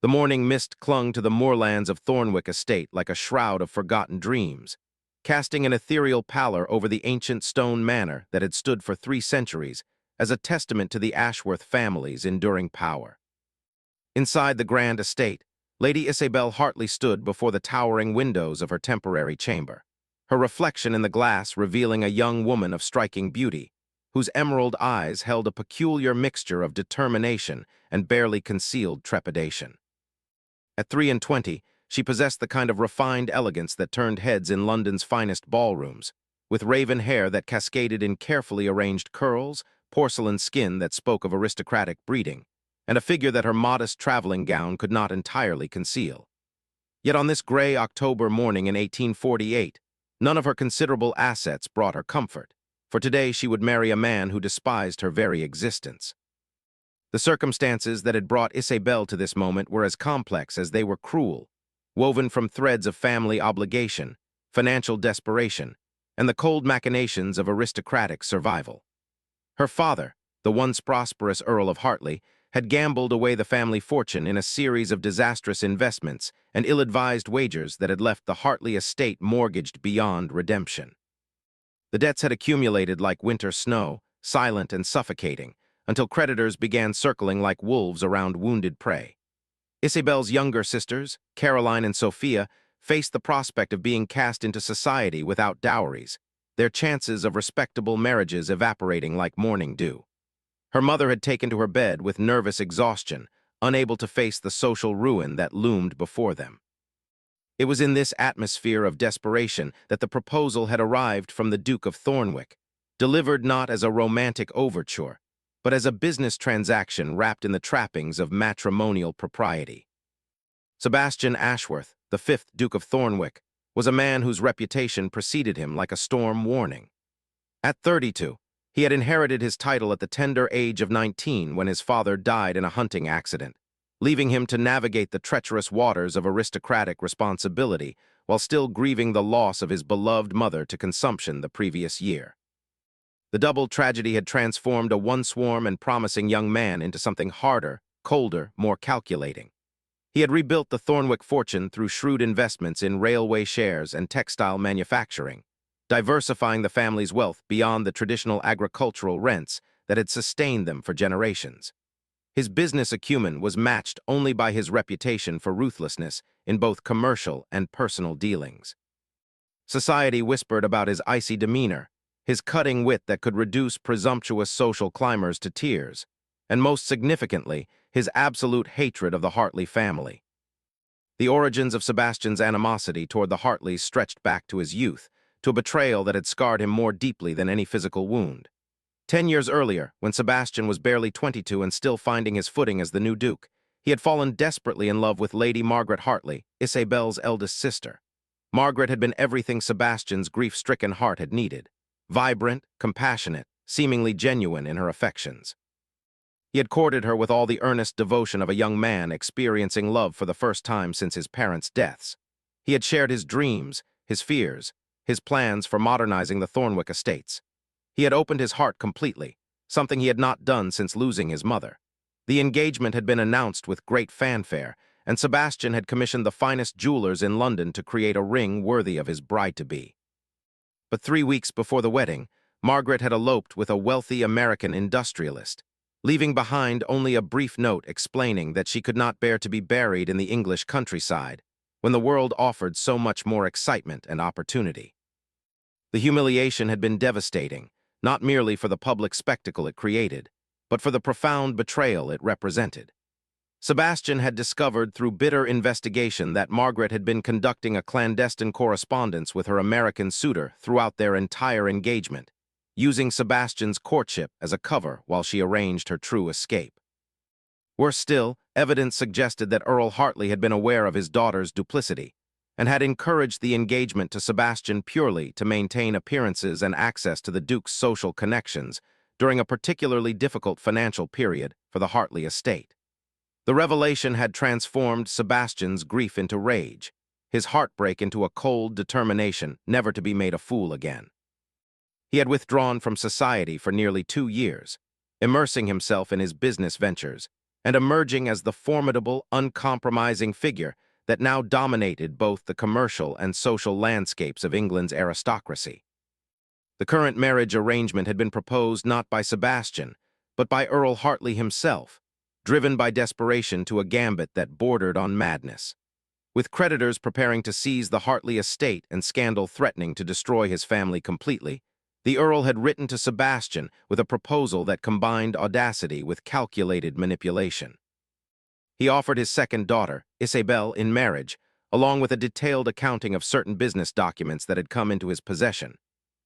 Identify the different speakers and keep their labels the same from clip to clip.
Speaker 1: The morning mist clung to the moorlands of Thornwick Estate like a shroud of forgotten dreams, casting an ethereal pallor over the ancient stone manor that had stood for 3 centuries as a testament to the Ashworth family's enduring power. Inside the grand estate, Lady Isabel Hartley stood before the towering windows of her temporary chamber, her reflection in the glass revealing a young woman of striking beauty, whose emerald eyes held a peculiar mixture of determination and barely concealed trepidation. At 23, she possessed the kind of refined elegance that turned heads in London's finest ballrooms, with raven hair that cascaded in carefully arranged curls, porcelain skin that spoke of aristocratic breeding, and a figure that her modest traveling gown could not entirely conceal. Yet on this gray October morning in 1848, none of her considerable assets brought her comfort, for today she would marry a man who despised her very existence. The circumstances that had brought Isabel to this moment were as complex as they were cruel, woven from threads of family obligation, financial desperation, and the cold machinations of aristocratic survival. Her father, the once prosperous Earl of Hartley, had gambled away the family fortune in a series of disastrous investments and ill-advised wagers that had left the Hartley estate mortgaged beyond redemption. The debts had accumulated like winter snow, silent and suffocating, until creditors began circling like wolves around wounded prey. Isabel's younger sisters, Caroline and Sophia, faced the prospect of being cast into society without dowries, their chances of respectable marriages evaporating like morning dew. Her mother had taken to her bed with nervous exhaustion, unable to face the social ruin that loomed before them. It was in this atmosphere of desperation that the proposal had arrived from the Duke of Thornwick, delivered not as a romantic overture, but as a business transaction wrapped in the trappings of matrimonial propriety. Sebastian Ashworth, the 5th Duke of Thornwick, was a man whose reputation preceded him like a storm warning. At 32, he had inherited his title at the tender age of 19 when his father died in a hunting accident, leaving him to navigate the treacherous waters of aristocratic responsibility while still grieving the loss of his beloved mother to consumption the previous year. The double tragedy had transformed a once warm and promising young man into something harder, colder, more calculating. He had rebuilt the Thornwick fortune through shrewd investments in railway shares and textile manufacturing, diversifying the family's wealth beyond the traditional agricultural rents that had sustained them for generations. His business acumen was matched only by his reputation for ruthlessness in both commercial and personal dealings. Society whispered about his icy demeanor, his cutting wit that could reduce presumptuous social climbers to tears, and most significantly, his absolute hatred of the Hartley family. The origins of Sebastian's animosity toward the Hartleys stretched back to his youth, to a betrayal that had scarred him more deeply than any physical wound. 10 years earlier, when Sebastian was barely 22 and still finding his footing as the new Duke, he had fallen desperately in love with Lady Margaret Hartley, Isabel's eldest sister. Margaret had been everything Sebastian's grief-stricken heart had needed: vibrant, compassionate, seemingly genuine in her affections. He had courted her with all the earnest devotion of a young man experiencing love for the first time since his parents' deaths. He had shared his dreams, his fears, his plans for modernizing the Thornwick estates. He had opened his heart completely, something he had not done since losing his mother. The engagement had been announced with great fanfare, and Sebastian had commissioned the finest jewelers in London to create a ring worthy of his bride-to-be. But 3 weeks before the wedding, Margaret had eloped with a wealthy American industrialist, leaving behind only a brief note explaining that she could not bear to be buried in the English countryside, when the world offered so much more excitement and opportunity. The humiliation had been devastating, not merely for the public spectacle it created, but for the profound betrayal it represented. Sebastian had discovered through bitter investigation that Margaret had been conducting a clandestine correspondence with her American suitor throughout their entire engagement, using Sebastian's courtship as a cover while she arranged her true escape. Worse still, evidence suggested that Earl Hartley had been aware of his daughter's duplicity and had encouraged the engagement to Sebastian purely to maintain appearances and access to the Duke's social connections during a particularly difficult financial period for the Hartley estate. The revelation had transformed Sebastian's grief into rage, his heartbreak into a cold determination never to be made a fool again. He had withdrawn from society for nearly 2 years, immersing himself in his business ventures, and emerging as the formidable, uncompromising figure that now dominated both the commercial and social landscapes of England's aristocracy. The current marriage arrangement had been proposed not by Sebastian, but by Earl Hartley himself, driven by desperation to a gambit that bordered on madness. With creditors preparing to seize the Hartley estate and scandal threatening to destroy his family completely, the Earl had written to Sebastian with a proposal that combined audacity with calculated manipulation. He offered his second daughter, Isabel, in marriage, along with a detailed accounting of certain business documents that had come into his possession,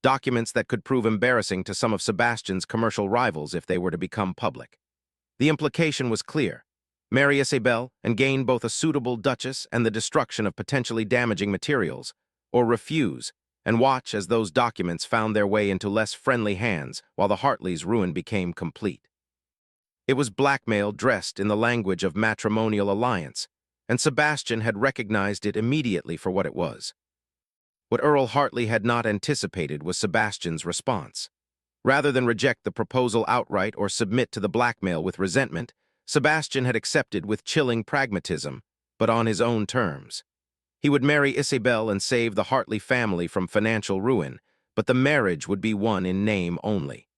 Speaker 1: documents that could prove embarrassing to some of Sebastian's commercial rivals if they were to become public. The implication was clear: marry Isabel and gain both a suitable duchess and the destruction of potentially damaging materials, or refuse and watch as those documents found their way into less friendly hands while the Hartleys' ruin became complete. It was blackmail dressed in the language of matrimonial alliance, and Sebastian had recognized it immediately for what it was. What Earl Hartley had not anticipated was Sebastian's response. Rather than reject the proposal outright or submit to the blackmail with resentment, Sebastian had accepted with chilling pragmatism, but on his own terms. He would marry Isabel and save the Hartley family from financial ruin, but the marriage would be one in name only.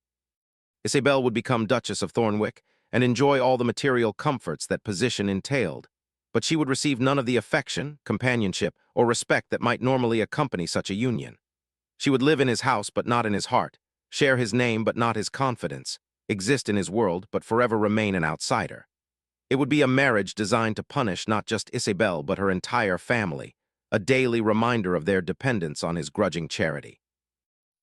Speaker 1: Isabel would become Duchess of Thornwick and enjoy all the material comforts that position entailed, but she would receive none of the affection, companionship, or respect that might normally accompany such a union. She would live in his house but not in his heart, share his name but not his confidence, exist in his world but forever remain an outsider. It would be a marriage designed to punish not just Isabel but her entire family, a daily reminder of their dependence on his grudging charity.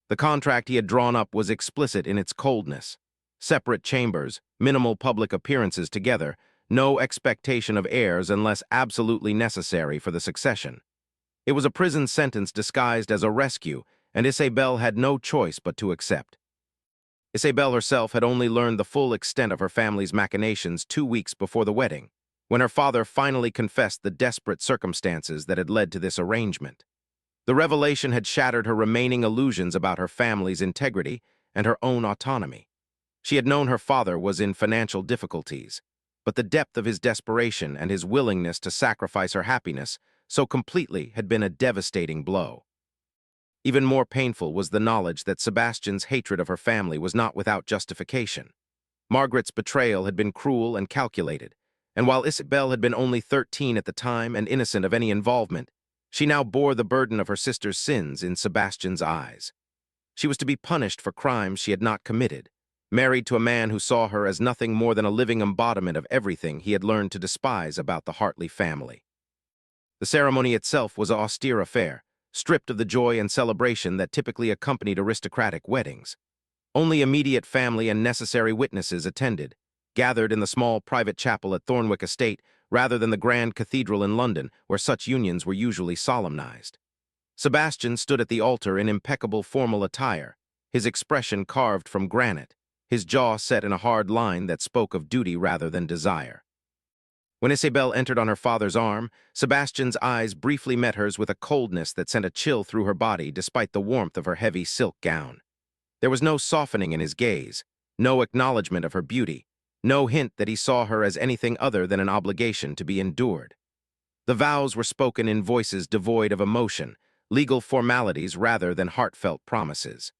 Speaker 1: The contract he had drawn up was explicit in its coldness. Separate chambers, minimal public appearances together, no expectation of heirs unless absolutely necessary for the succession. It was a prison sentence disguised as a rescue, and Isabel had no choice but to accept. Isabel herself had only learned the full extent of her family's machinations 2 weeks before the wedding, when her father finally confessed the desperate circumstances that had led to this arrangement. The revelation had shattered her remaining illusions about her family's integrity and her own autonomy. She had known her father was in financial difficulties, but the depth of his desperation and his willingness to sacrifice her happiness so completely had been a devastating blow. Even more painful was the knowledge that Sebastian's hatred of her family was not without justification. Margaret's betrayal had been cruel and calculated, and while Isabel had been only 13 at the time and innocent of any involvement, she now bore the burden of her sister's sins in Sebastian's eyes. She was to be punished for crimes she had not committed, married to a man who saw her as nothing more than a living embodiment of everything he had learned to despise about the Hartley family. The ceremony itself was an austere affair, stripped of the joy and celebration that typically accompanied aristocratic weddings. Only immediate family and necessary witnesses attended, gathered in the small private chapel at Thornwick Estate rather than the grand cathedral in London where such unions were usually solemnized. Sebastian stood at the altar in impeccable formal attire, his expression carved from granite, his jaw set in a hard line that spoke of duty rather than desire. When Isabel entered on her father's arm, Sebastian's eyes briefly met hers with a coldness that sent a chill through her body despite the warmth of her heavy silk gown. There was no softening in his gaze, no acknowledgement of her beauty, no hint that he saw her as anything other than an obligation to be endured. The vows were spoken in voices devoid of emotion, legal formalities rather than heartfelt promises.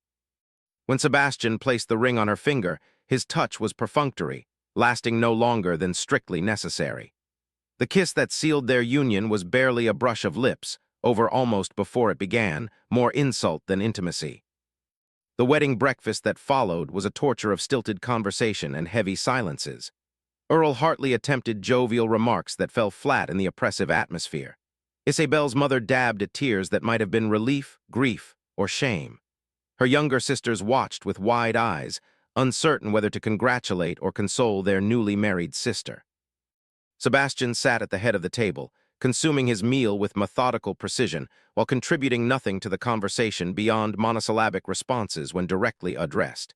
Speaker 1: When Sebastian placed the ring on her finger, his touch was perfunctory, lasting no longer than strictly necessary. The kiss that sealed their union was barely a brush of lips, over almost before it began, more insult than intimacy. The wedding breakfast that followed was a torture of stilted conversation and heavy silences. Earl Hartley attempted jovial remarks that fell flat in the oppressive atmosphere. Isabel's mother dabbed at tears that might have been relief, grief, or shame. Her younger sisters watched with wide eyes, uncertain whether to congratulate or console their newly married sister. Sebastian sat at the head of the table, consuming his meal with methodical precision while contributing nothing to the conversation beyond monosyllabic responses when directly addressed.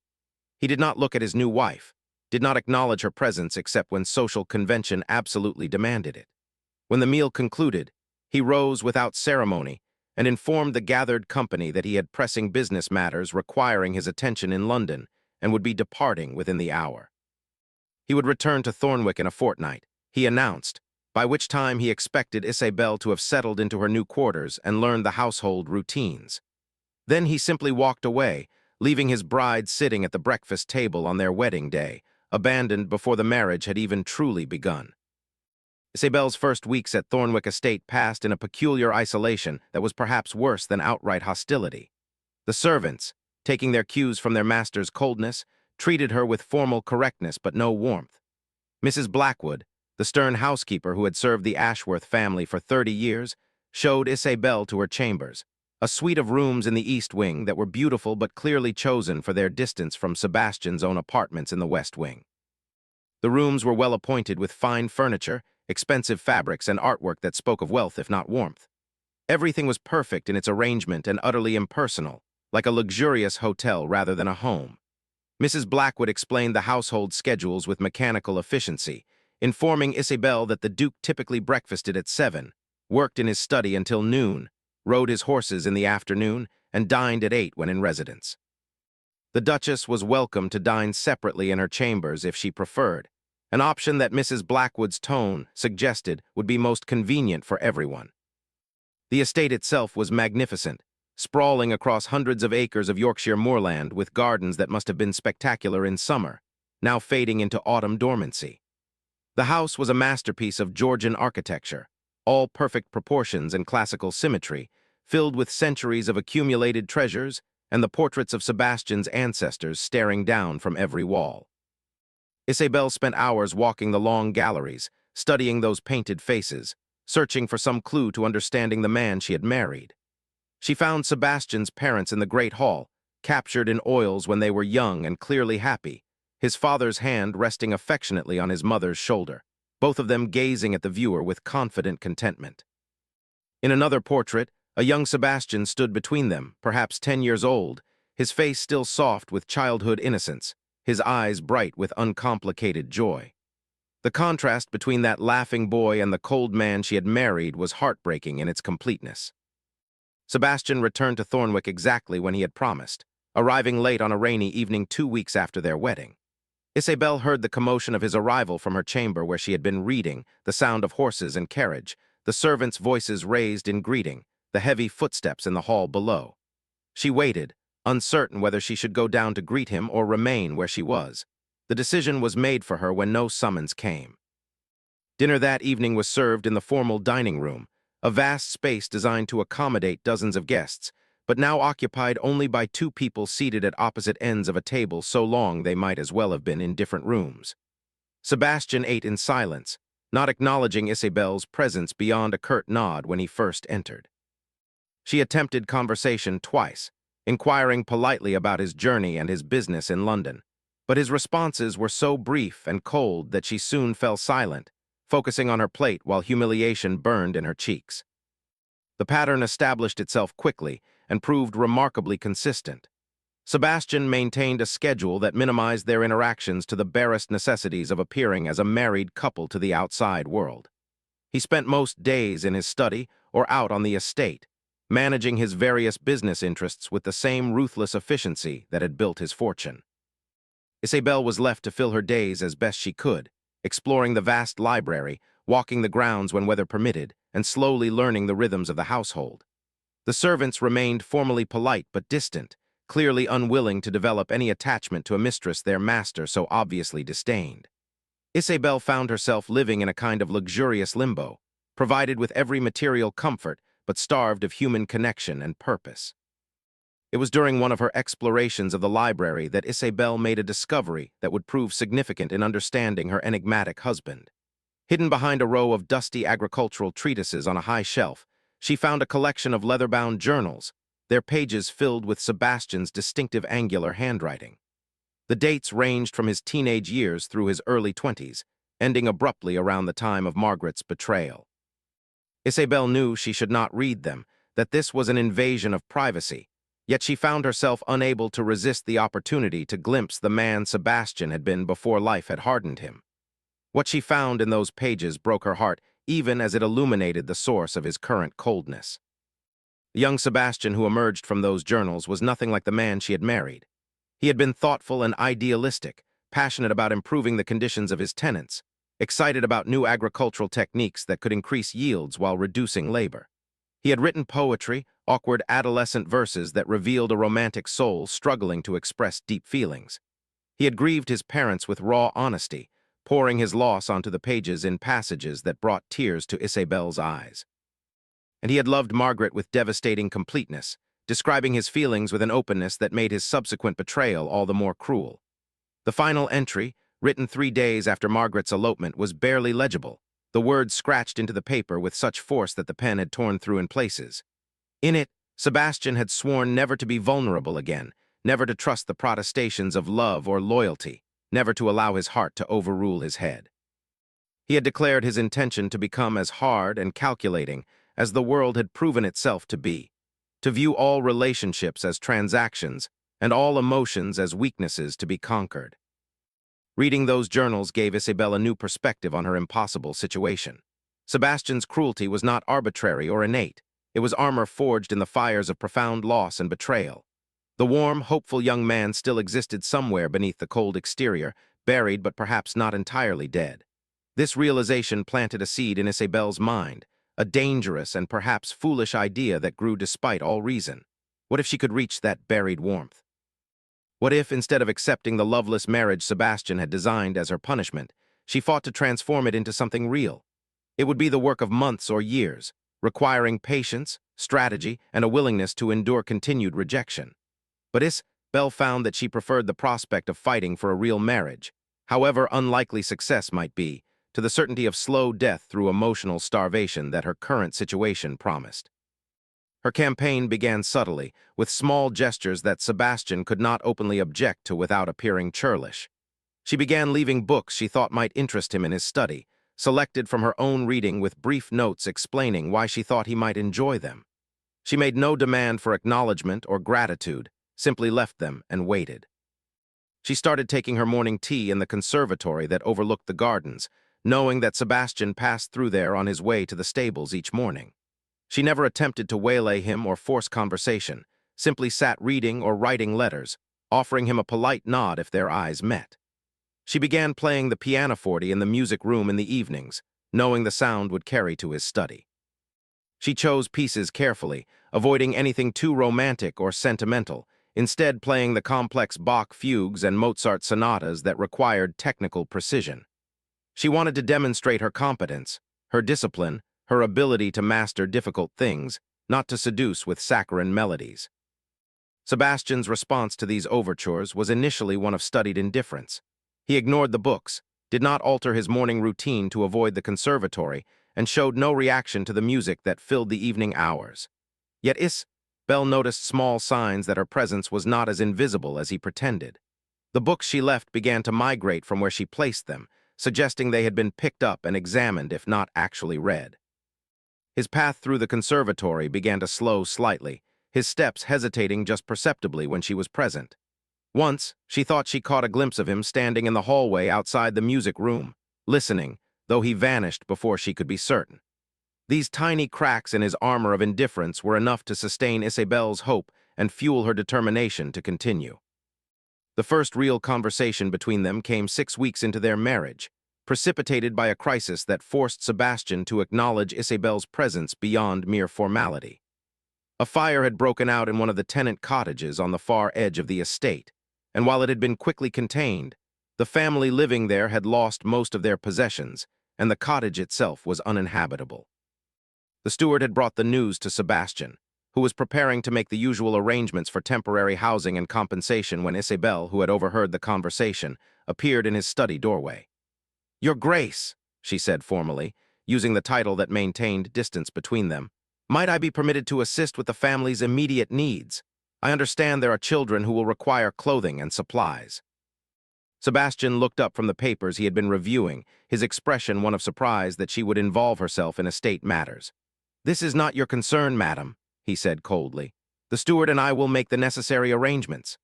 Speaker 1: He did not look at his new wife, did not acknowledge her presence except when social convention absolutely demanded it. When the meal concluded, he rose without ceremony and informed the gathered company that he had pressing business matters requiring his attention in London and would be departing within the hour. He would return to Thornwick in a fortnight, he announced, by which time he expected Isabel to have settled into her new quarters and learned the household routines. Then he simply walked away, leaving his bride sitting at the breakfast table on their wedding day, abandoned before the marriage had even truly begun. Isabel's first weeks at Thornwick Estate passed in a peculiar isolation that was perhaps worse than outright hostility. The servants, taking their cues from their master's coldness, treated her with formal correctness but no warmth. Mrs. Blackwood, the stern housekeeper who had served the Ashworth family for 30 years, showed Isabel to her chambers, a suite of rooms in the East Wing that were beautiful but clearly chosen for their distance from Sebastian's own apartments in the West Wing. The rooms were well appointed with fine furniture, expensive fabrics, and artwork that spoke of wealth if not warmth. Everything was perfect in its arrangement and utterly impersonal, like a luxurious hotel rather than a home. Mrs. Blackwood explained the household schedules with mechanical efficiency, informing Isabel that the Duke typically breakfasted at 7, worked in his study until noon, rode his horses in the afternoon, and dined at 8 when in residence. The Duchess was welcome to dine separately in her chambers if she preferred, an option that Mrs. Blackwood's tone suggested would be most convenient for everyone. The estate itself was magnificent, sprawling across hundreds of acres of Yorkshire moorland with gardens that must have been spectacular in summer, now fading into autumn dormancy. The house was a masterpiece of Georgian architecture, all perfect proportions and classical symmetry, filled with centuries of accumulated treasures and the portraits of Sebastian's ancestors staring down from every wall. Isabel spent hours walking the long galleries, studying those painted faces, searching for some clue to understanding the man she had married. She found Sebastian's parents in the Great Hall, captured in oils when they were young and clearly happy, his father's hand resting affectionately on his mother's shoulder, both of them gazing at the viewer with confident contentment. In another portrait, a young Sebastian stood between them, perhaps 10 years old, his face still soft with childhood innocence, his eyes bright with uncomplicated joy. The contrast between that laughing boy and the cold man she had married was heartbreaking in its completeness. Sebastian returned to Thornwick exactly when he had promised, arriving late on a rainy evening 2 weeks after their wedding. Isabel heard the commotion of his arrival from her chamber where she had been reading, the sound of horses and carriage, the servants' voices raised in greeting, the heavy footsteps in the hall below. She waited, uncertain whether she should go down to greet him or remain where she was. The decision was made for her when no summons came. Dinner that evening was served in the formal dining room, a vast space designed to accommodate dozens of guests, but now occupied only by 2 people seated at opposite ends of a table so long they might as well have been in different rooms. Sebastian ate in silence, not acknowledging Isabel's presence beyond a curt nod when he first entered. She attempted conversation twice, inquiring politely about his journey and his business in London, but his responses were so brief and cold that she soon fell silent, focusing on her plate while humiliation burned in her cheeks. The pattern established itself quickly and proved remarkably consistent. Sebastian maintained a schedule that minimized their interactions to the barest necessities of appearing as a married couple to the outside world. He spent most days in his study or out on the estate, managing his various business interests with the same ruthless efficiency that had built his fortune. Isabel was left to fill her days as best she could, exploring the vast library, walking the grounds when weather permitted, and slowly learning the rhythms of the household. The servants remained formally polite but distant, clearly unwilling to develop any attachment to a mistress their master so obviously disdained. Isabel found herself living in a kind of luxurious limbo, provided with every material comfort but starved of human connection and purpose. It was during one of her explorations of the library that Isabel made a discovery that would prove significant in understanding her enigmatic husband. Hidden behind a row of dusty agricultural treatises on a high shelf, she found a collection of leather-bound journals, their pages filled with Sebastian's distinctive angular handwriting. The dates ranged from his teenage years through his early 20s, ending abruptly around the time of Margaret's betrayal. Isabel knew she should not read them, that this was an invasion of privacy, yet she found herself unable to resist the opportunity to glimpse the man Sebastian had been before life had hardened him. What she found in those pages broke her heart even as it illuminated the source of his current coldness. The young Sebastian who emerged from those journals was nothing like the man she had married. He had been thoughtful and idealistic, passionate about improving the conditions of his tenants, excited about new agricultural techniques that could increase yields while reducing labor. He had written poetry, awkward adolescent verses that revealed a romantic soul struggling to express deep feelings. He had grieved his parents with raw honesty, pouring his loss onto the pages in passages that brought tears to Isabel's eyes. And he had loved Margaret with devastating completeness, describing his feelings with an openness that made his subsequent betrayal all the more cruel. The final entry, written 3 days after Margaret's elopement, was barely legible, the words scratched into the paper with such force that the pen had torn through in places. In it, Sebastian had sworn never to be vulnerable again, never to trust the protestations of love or loyalty, never to allow his heart to overrule his head. He had declared his intention to become as hard and calculating as the world had proven itself to be, to view all relationships as transactions and all emotions as weaknesses to be conquered. Reading those journals gave Isabel a new perspective on her impossible situation. Sebastian's cruelty was not arbitrary or innate. It was armor forged in the fires of profound loss and betrayal. The warm, hopeful young man still existed somewhere beneath the cold exterior, buried but perhaps not entirely dead. This realization planted a seed in Isabel's mind, a dangerous and perhaps foolish idea that grew despite all reason. What if she could reach that buried warmth? What if, instead of accepting the loveless marriage Sebastian had designed as her punishment, she fought to transform it into something real? It would be the work of months or years, requiring patience, strategy, and a willingness to endure continued rejection. But Isabel found that she preferred the prospect of fighting for a real marriage, however unlikely success might be, to the certainty of slow death through emotional starvation that her current situation promised. Her campaign began subtly, with small gestures that Sebastian could not openly object to without appearing churlish. She began leaving books she thought might interest him in his study, selected from her own reading with brief notes explaining why she thought he might enjoy them. She made no demand for acknowledgement or gratitude, simply left them and waited. She started taking her morning tea in the conservatory that overlooked the gardens, knowing that Sebastian passed through there on his way to the stables each morning. She never attempted to waylay him or force conversation, simply sat reading or writing letters, offering him a polite nod if their eyes met. She began playing the pianoforte in the music room in the evenings, knowing the sound would carry to his study. She chose pieces carefully, avoiding anything too romantic or sentimental, instead playing the complex Bach fugues and Mozart sonatas that required technical precision. She wanted to demonstrate her competence, her discipline, her ability to master difficult things, not to seduce with saccharine melodies. Sebastian's response to these overtures was initially one of studied indifference. He ignored the books, did not alter his morning routine to avoid the conservatory, and showed no reaction to the music that filled the evening hours. Yet Isabel noticed small signs that her presence was not as invisible as he pretended. The books she left began to migrate from where she placed them, suggesting they had been picked up and examined if not actually read. His path through the conservatory began to slow slightly, his steps hesitating just perceptibly when she was present. Once, she thought she caught a glimpse of him standing in the hallway outside the music room, listening, though he vanished before she could be certain. These tiny cracks in his armor of indifference were enough to sustain Isabel's hope and fuel her determination to continue. The first real conversation between them came 6 weeks into their marriage, precipitated by a crisis that forced Sebastian to acknowledge Isabel's presence beyond mere formality. A fire had broken out in one of the tenant cottages on the far edge of the estate, and while it had been quickly contained, the family living there had lost most of their possessions, and the cottage itself was uninhabitable. The steward had brought the news to Sebastian, who was preparing to make the usual arrangements for temporary housing and compensation when Isabel, who had overheard the conversation, appeared in his study doorway. "Your Grace," she said formally, using the title that maintained distance between them, "might I be permitted to assist with the family's immediate needs? I understand there are children who will require clothing and supplies." Sebastian looked up from the papers he had been reviewing, his expression one of surprise that she would involve herself in estate matters. "This is not your concern, madam," he said coldly. "The steward and I will make the necessary arrangements."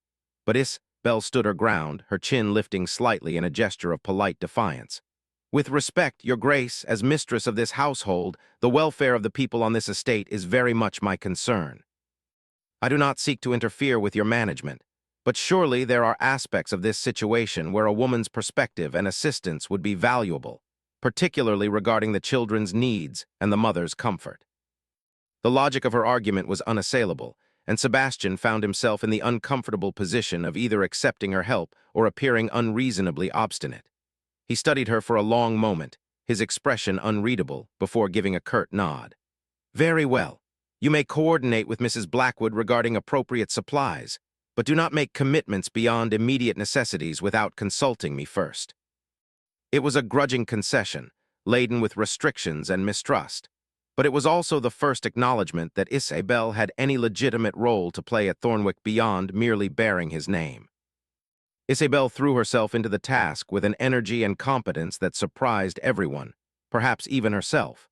Speaker 1: But Isabel stood her ground, her chin lifting slightly in a gesture of polite defiance. "With respect, your Grace, as mistress of this household, the welfare of the people on this estate is very much my concern. I do not seek to interfere with your management, But surely there are aspects of this situation where a woman's perspective and assistance would be valuable, particularly regarding the children's needs and the mother's comfort. The logic of her argument was unassailable, and Sebastian found himself in the uncomfortable position of either accepting her help or appearing unreasonably obstinate. He studied her for a long moment, his expression unreadable, before giving a curt nod. "Very well. You may coordinate with Mrs. Blackwood regarding appropriate supplies, but do not make commitments beyond immediate necessities without consulting me first." It was a grudging concession, laden with restrictions and mistrust, but it was also the first acknowledgement that Isabel had any legitimate role to play at Thornwick beyond merely bearing his name. Isabel threw herself into the task with an energy and competence that surprised everyone, perhaps even herself.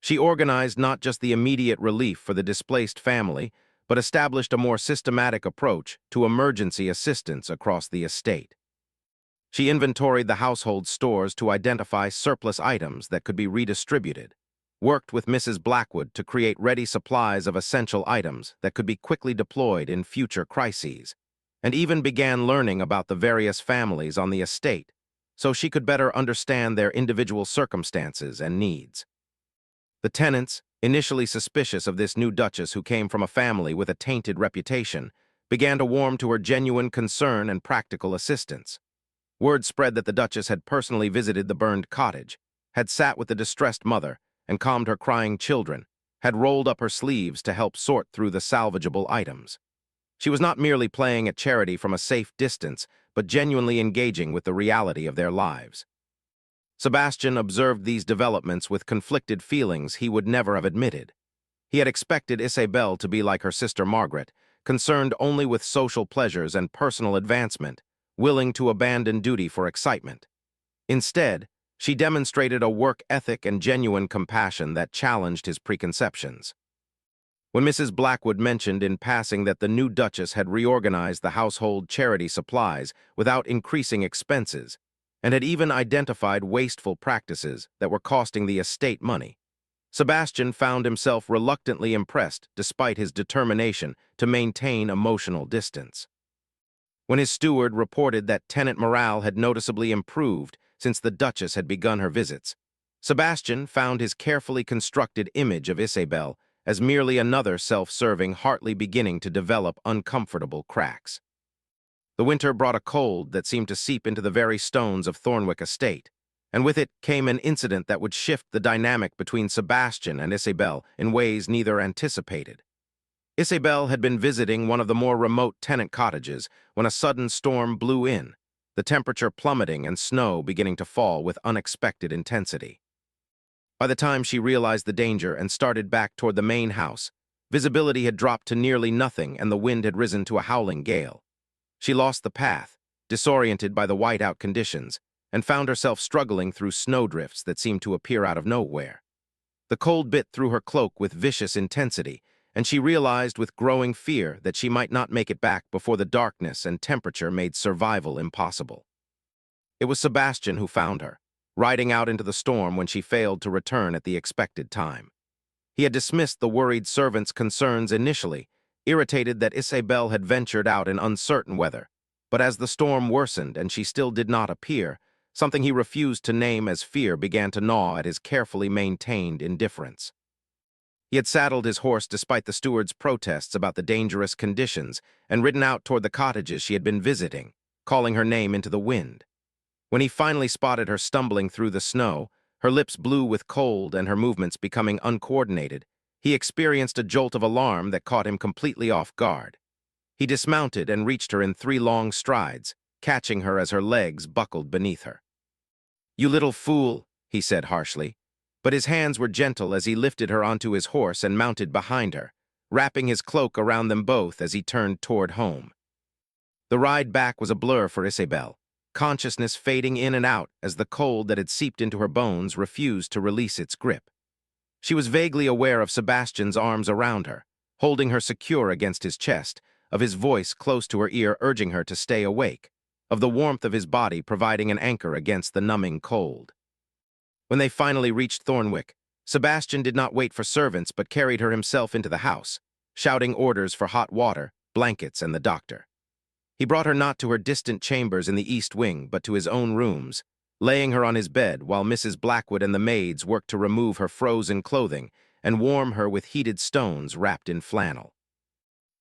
Speaker 1: She organized not just the immediate relief for the displaced family, but established a more systematic approach to emergency assistance across the estate. She inventoried the household stores to identify surplus items that could be redistributed, worked with Mrs. Blackwood to create ready supplies of essential items that could be quickly deployed in future crises, and even began learning about the various families on the estate so she could better understand their individual circumstances and needs. The tenants, initially suspicious of this new duchess who came from a family with a tainted reputation, began to warm to her genuine concern and practical assistance. Word spread that the duchess had personally visited the burned cottage, had sat with the distressed mother and calmed her crying children, had rolled up her sleeves to help sort through the salvageable items. She was not merely playing at charity from a safe distance, but genuinely engaging with the reality of their lives. Sebastian observed these developments with conflicted feelings he would never have admitted. He had expected Isabel to be like her sister Margaret, concerned only with social pleasures and personal advancement, willing to abandon duty for excitement. Instead, she demonstrated a work ethic and genuine compassion that challenged his preconceptions. When Mrs. Blackwood mentioned in passing that the new duchess had reorganized the household charity supplies without increasing expenses, and had even identified wasteful practices that were costing the estate money, Sebastian found himself reluctantly impressed despite his determination to maintain emotional distance. When his steward reported that tenant morale had noticeably improved since the duchess had begun her visits, Sebastian found his carefully constructed image of Isabel as merely another self-serving Hartley beginning to develop uncomfortable cracks. The winter brought a cold that seemed to seep into the very stones of Thornwick Estate, and with it came an incident that would shift the dynamic between Sebastian and Isabel in ways neither anticipated. Isabel had been visiting one of the more remote tenant cottages when a sudden storm blew in, the temperature plummeting and snow beginning to fall with unexpected intensity. By the time she realized the danger and started back toward the main house, visibility had dropped to nearly nothing and the wind had risen to a howling gale. She lost the path, disoriented by the whiteout conditions, and found herself struggling through snowdrifts that seemed to appear out of nowhere. The cold bit through her cloak with vicious intensity, and she realized with growing fear that she might not make it back before the darkness and temperature made survival impossible. It was Sebastian who found her, riding out into the storm when she failed to return at the expected time. He had dismissed the worried servant's concerns initially, irritated that Isabel had ventured out in uncertain weather, but as the storm worsened and she still did not appear, something he refused to name as fear began to gnaw at his carefully maintained indifference. He had saddled his horse despite the steward's protests about the dangerous conditions and ridden out toward the cottages she had been visiting, calling her name into the wind. When he finally spotted her stumbling through the snow, her lips blue with cold and her movements becoming uncoordinated, he experienced a jolt of alarm that caught him completely off guard. He dismounted and reached her in 3 long strides, catching her as her legs buckled beneath her. "You little fool," he said harshly, but his hands were gentle as he lifted her onto his horse and mounted behind her, wrapping his cloak around them both as he turned toward home. The ride back was a blur for Isabel, consciousness fading in and out as the cold that had seeped into her bones refused to release its grip. She was vaguely aware of Sebastian's arms around her, holding her secure against his chest, of his voice close to her ear urging her to stay awake, of the warmth of his body providing an anchor against the numbing cold. When they finally reached Thornwick, Sebastian did not wait for servants but carried her himself into the house, shouting orders for hot water, blankets, and the doctor. He brought her not to her distant chambers in the East Wing, but to his own rooms, laying her on his bed while Mrs. Blackwood and the maids worked to remove her frozen clothing and warm her with heated stones wrapped in flannel.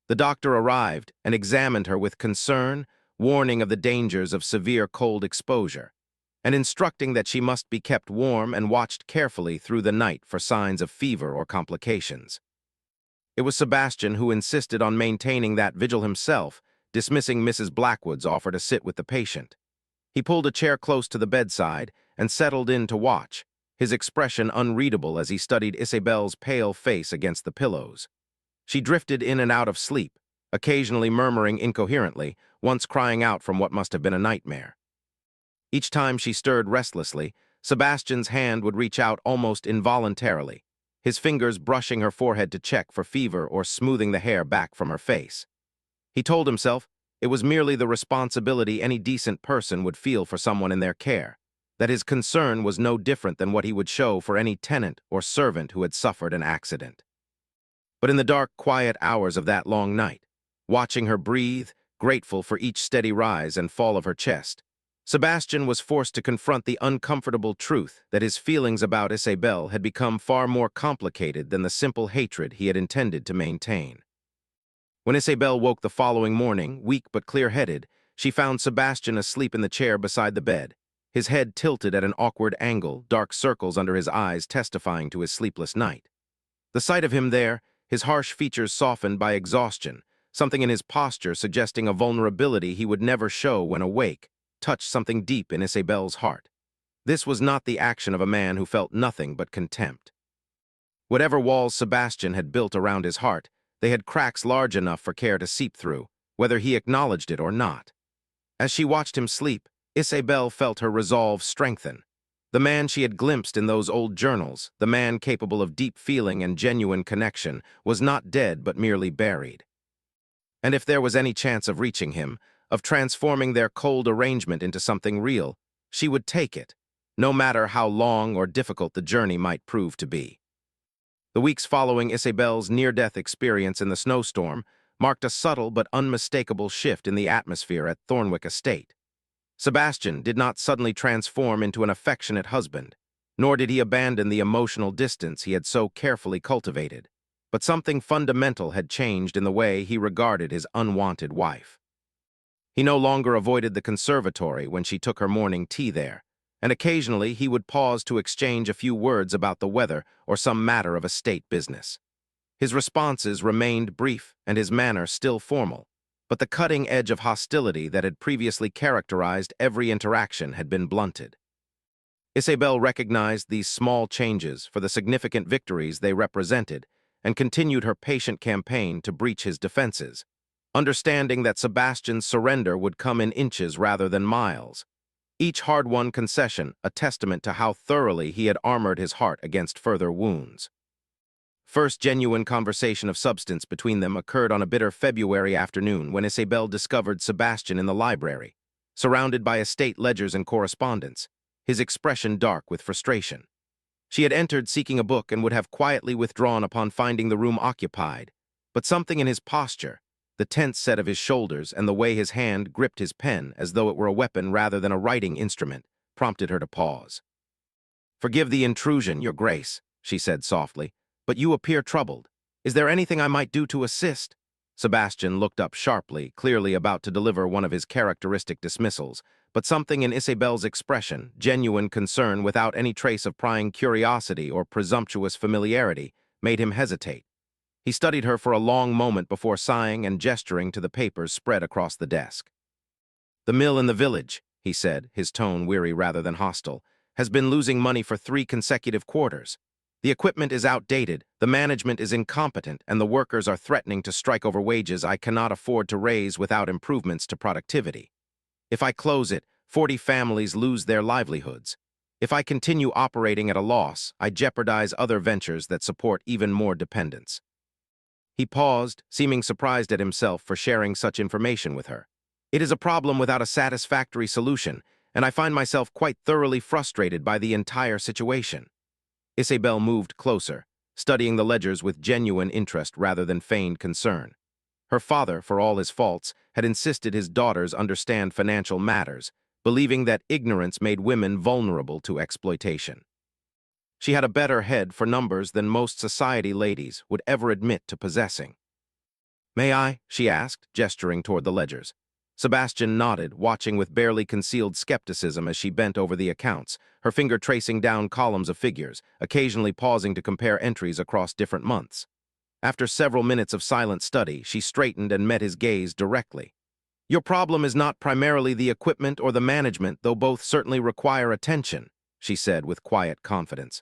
Speaker 1: The doctor arrived and examined her with concern, warning of the dangers of severe cold exposure, and instructing that she must be kept warm and watched carefully through the night for signs of fever or complications. It was Sebastian who insisted on maintaining that vigil himself, dismissing Mrs. Blackwood's offer to sit with the patient. He pulled a chair close to the bedside and settled in to watch, his expression unreadable as he studied Isabel's pale face against the pillows. She drifted in and out of sleep, occasionally murmuring incoherently, once crying out from what must have been a nightmare. Each time she stirred restlessly, Sebastian's hand would reach out almost involuntarily, his fingers brushing her forehead to check for fever or smoothing the hair back from her face. He told himself it was merely the responsibility any decent person would feel for someone in their care, that his concern was no different than what he would show for any tenant or servant who had suffered an accident. But in the dark, quiet hours of that long night, watching her breathe, grateful for each steady rise and fall of her chest, Sebastian was forced to confront the uncomfortable truth that his feelings about Isabel had become far more complicated than the simple hatred he had intended to maintain. When Isabel woke the following morning, weak but clear-headed, she found Sebastian asleep in the chair beside the bed, his head tilted at an awkward angle, dark circles under his eyes testifying to his sleepless night. The sight of him there, his harsh features softened by exhaustion, something in his posture suggesting a vulnerability he would never show when awake, touched something deep in Isabel's heart. This was not the action of a man who felt nothing but contempt. Whatever walls Sebastian had built around his heart, they had cracks large enough for care to seep through, whether he acknowledged it or not. As she watched him sleep, Isabel felt her resolve strengthen. The man she had glimpsed in those old journals, the man capable of deep feeling and genuine connection, was not dead but merely buried. And if there was any chance of reaching him, of transforming their cold arrangement into something real, she would take it, no matter how long or difficult the journey might prove to be. The weeks following Isabel's near-death experience in the snowstorm marked a subtle but unmistakable shift in the atmosphere at Thornwick Estate. Sebastian did not suddenly transform into an affectionate husband, nor did he abandon the emotional distance he had so carefully cultivated, but something fundamental had changed in the way he regarded his unwanted wife. He no longer avoided the conservatory when she took her morning tea there, and occasionally he would pause to exchange a few words about the weather or some matter of estate business. His responses remained brief and his manner still formal, but the cutting edge of hostility that had previously characterized every interaction had been blunted. Isabel recognized these small changes for the significant victories they represented and continued her patient campaign to breach his defenses, understanding that Sebastian's surrender would come in inches rather than miles, each hard-won concession a testament to how thoroughly he had armored his heart against further wounds. First genuine conversation of substance between them occurred on a bitter February afternoon when Isabel discovered Sebastian in the library, surrounded by estate ledgers and correspondence, his expression dark with frustration. She had entered seeking a book and would have quietly withdrawn upon finding the room occupied, but something in his posture, the tense set of his shoulders and the way his hand gripped his pen as though it were a weapon rather than a writing instrument, prompted her to pause. "Forgive the intrusion, Your Grace," she said softly, "but you appear troubled. Is there anything I might do to assist?" Sebastian looked up sharply, clearly about to deliver one of his characteristic dismissals, but something in Isabel's expression, genuine concern without any trace of prying curiosity or presumptuous familiarity, made him hesitate. He studied her for a long moment before sighing and gesturing to the papers spread across the desk. "The mill in the village," he said, his tone weary rather than hostile, "has been losing money for 3 consecutive quarters. The equipment is outdated, the management is incompetent, and the workers are threatening to strike over wages I cannot afford to raise without improvements to productivity. If I close it, 40 families lose their livelihoods. If I continue operating at a loss, I jeopardize other ventures that support even more dependents." He paused, seeming surprised at himself for sharing such information with her. "It is a problem without a satisfactory solution, and I find myself quite thoroughly frustrated by the entire situation." Isabel moved closer, studying the ledgers with genuine interest rather than feigned concern. Her father, for all his faults, had insisted his daughters understand financial matters, believing that ignorance made women vulnerable to exploitation. She had a better head for numbers than most society ladies would ever admit to possessing. "May I?" she asked, gesturing toward the ledgers. Sebastian nodded, watching with barely concealed skepticism as she bent over the accounts, her finger tracing down columns of figures, occasionally pausing to compare entries across different months. After several minutes of silent study, she straightened and met his gaze directly. "Your problem is not primarily the equipment or the management, though both certainly require attention," she said with quiet confidence.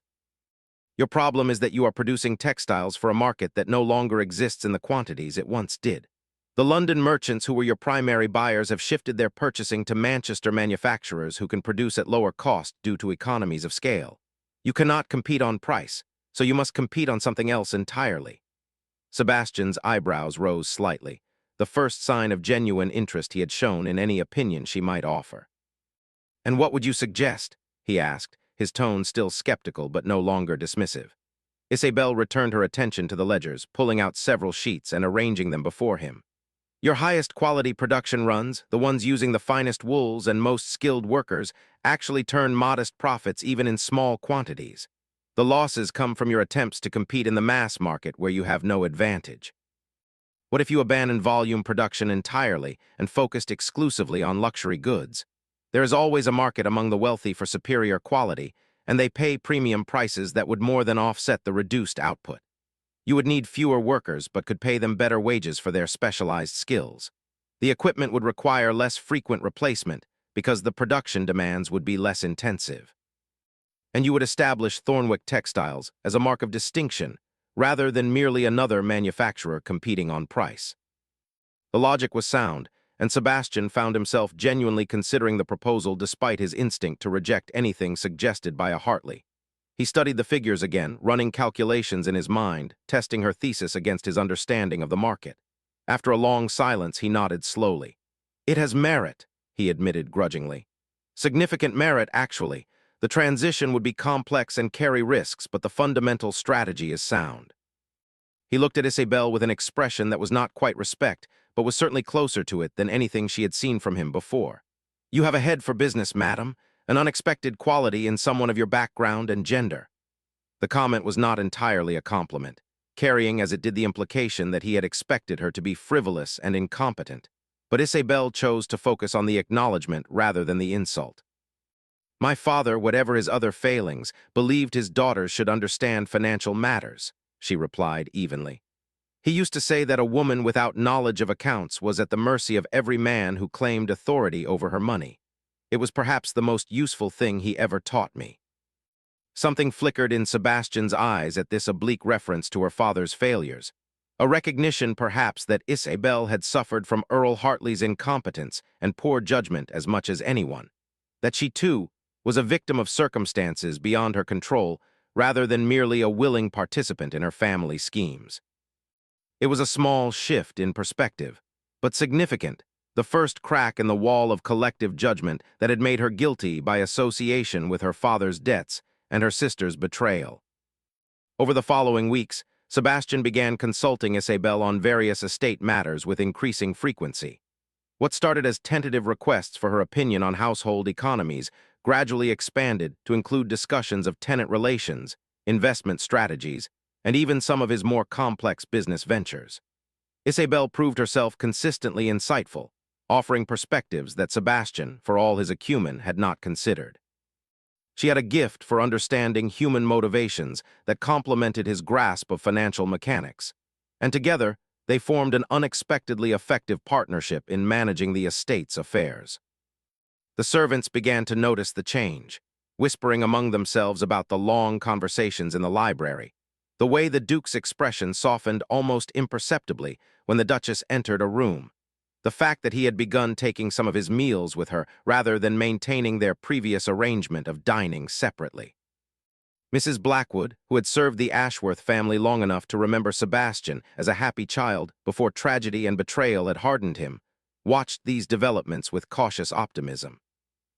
Speaker 1: "Your problem is that you are producing textiles for a market that no longer exists in the quantities it once did. The London merchants who were your primary buyers have shifted their purchasing to Manchester manufacturers who can produce at lower cost due to economies of scale. You cannot compete on price, so you must compete on something else entirely." Sebastian's eyebrows rose slightly, the first sign of genuine interest he had shown in any opinion she might offer. "And what would you suggest?" he asked, his tone still skeptical but no longer dismissive. Isabel returned her attention to the ledgers, pulling out several sheets and arranging them before him. "Your highest quality production runs, the ones using the finest wools and most skilled workers, actually turn modest profits even in small quantities. The losses come from your attempts to compete in the mass market where you have no advantage. What if you abandoned volume production entirely and focused exclusively on luxury goods? There is always a market among the wealthy for superior quality, and they pay premium prices that would more than offset the reduced output. You would need fewer workers but could pay them better wages for their specialized skills. The equipment would require less frequent replacement because the production demands would be less intensive. And you would establish Thornwick Textiles as a mark of distinction rather than merely another manufacturer competing on price." The logic was sound, and Sebastian found himself genuinely considering the proposal despite his instinct to reject anything suggested by a Hartley. He studied the figures again, running calculations in his mind, testing her thesis against his understanding of the market. After a long silence, he nodded slowly. "It has merit," he admitted grudgingly. "Significant merit, actually. The transition would be complex and carry risks, but the fundamental strategy is sound." He looked at Isabel with an expression that was not quite respect, but was certainly closer to it than anything she had seen from him before. "You have a head for business, madam, an unexpected quality in someone of your background and gender." The comment was not entirely a compliment, carrying as it did the implication that he had expected her to be frivolous and incompetent, but Isabel chose to focus on the acknowledgement rather than the insult. "My father, whatever his other failings, believed his daughters should understand financial matters," she replied evenly. "He used to say that a woman without knowledge of accounts was at the mercy of every man who claimed authority over her money. It was perhaps the most useful thing he ever taught me." Something flickered in Sebastian's eyes at this oblique reference to her father's failures, a recognition perhaps that Isabel had suffered from Earl Hartley's incompetence and poor judgment as much as anyone, that she too was a victim of circumstances beyond her control rather than merely a willing participant in her family schemes. It was a small shift in perspective, but significant, the first crack in the wall of collective judgment that had made her guilty by association with her father's debts and her sister's betrayal. Over the following weeks, Sebastian began consulting Isabel on various estate matters with increasing frequency. What started as tentative requests for her opinion on household economies gradually expanded to include discussions of tenant relations, investment strategies, and even some of his more complex business ventures. Isabel proved herself consistently insightful, offering perspectives that Sebastian, for all his acumen, had not considered. She had a gift for understanding human motivations that complemented his grasp of financial mechanics, and together they formed an unexpectedly effective partnership in managing the estate's affairs. The servants began to notice the change, whispering among themselves about the long conversations in the library, the way the Duke's expression softened almost imperceptibly when the Duchess entered a room, the fact that he had begun taking some of his meals with her rather than maintaining their previous arrangement of dining separately. Mrs. Blackwood, who had served the Ashworth family long enough to remember Sebastian as a happy child before tragedy and betrayal had hardened him, watched these developments with cautious optimism.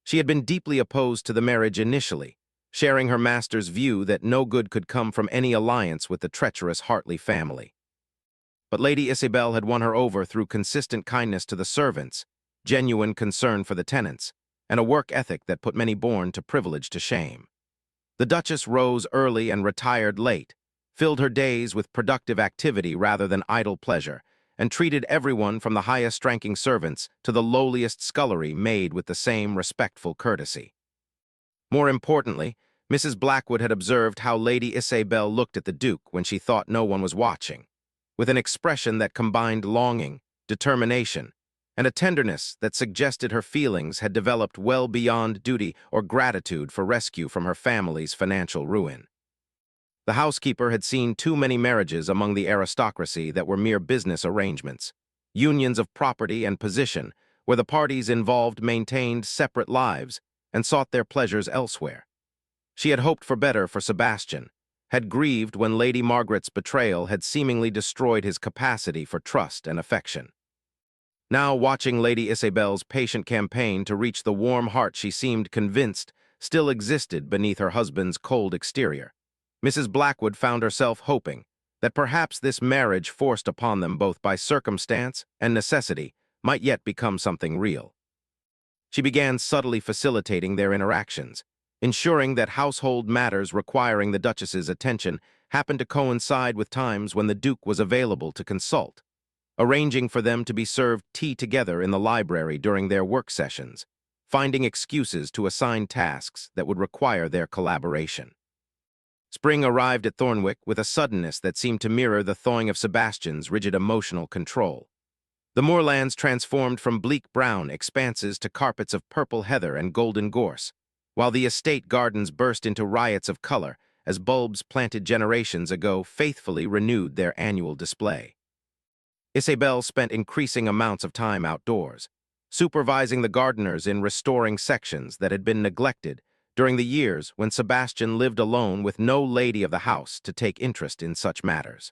Speaker 1: She had been deeply opposed to the marriage initially, sharing her master's view that no good could come from any alliance with the treacherous Hartley family. But Lady Isabel had won her over through consistent kindness to the servants, genuine concern for the tenants, and a work ethic that put many born to privilege to shame. The Duchess rose early and retired late, filled her days with productive activity rather than idle pleasure, and treated everyone from the highest-ranking servants to the lowliest scullery maid with the same respectful courtesy. More importantly, Mrs. Blackwood had observed how Lady Isabel looked at the Duke when she thought no one was watching, with an expression that combined longing, determination, and a tenderness that suggested her feelings had developed well beyond duty or gratitude for rescue from her family's financial ruin. The housekeeper had seen too many marriages among the aristocracy that were mere business arrangements, unions of property and position, where the parties involved maintained separate lives and sought their pleasures elsewhere. She had hoped for better for Sebastian, had grieved when Lady Margaret's betrayal had seemingly destroyed his capacity for trust and affection. Now, watching Lady Isabel's patient campaign to reach the warm heart she seemed convinced still existed beneath her husband's cold exterior, Mrs. Blackwood found herself hoping that perhaps this marriage forced upon them both by circumstance and necessity might yet become something real. She began subtly facilitating their interactions, ensuring that household matters requiring the Duchess's attention happened to coincide with times when the Duke was available to consult, arranging for them to be served tea together in the library during their work sessions, finding excuses to assign tasks that would require their collaboration. Spring arrived at Thornwick with a suddenness that seemed to mirror the thawing of Sebastian's rigid emotional control. The moorlands transformed from bleak brown expanses to carpets of purple heather and golden gorse, while the estate gardens burst into riots of color as bulbs planted generations ago faithfully renewed their annual display. Isabel spent increasing amounts of time outdoors, supervising the gardeners in restoring sections that had been neglected during the years when Sebastian lived alone with no lady of the house to take interest in such matters.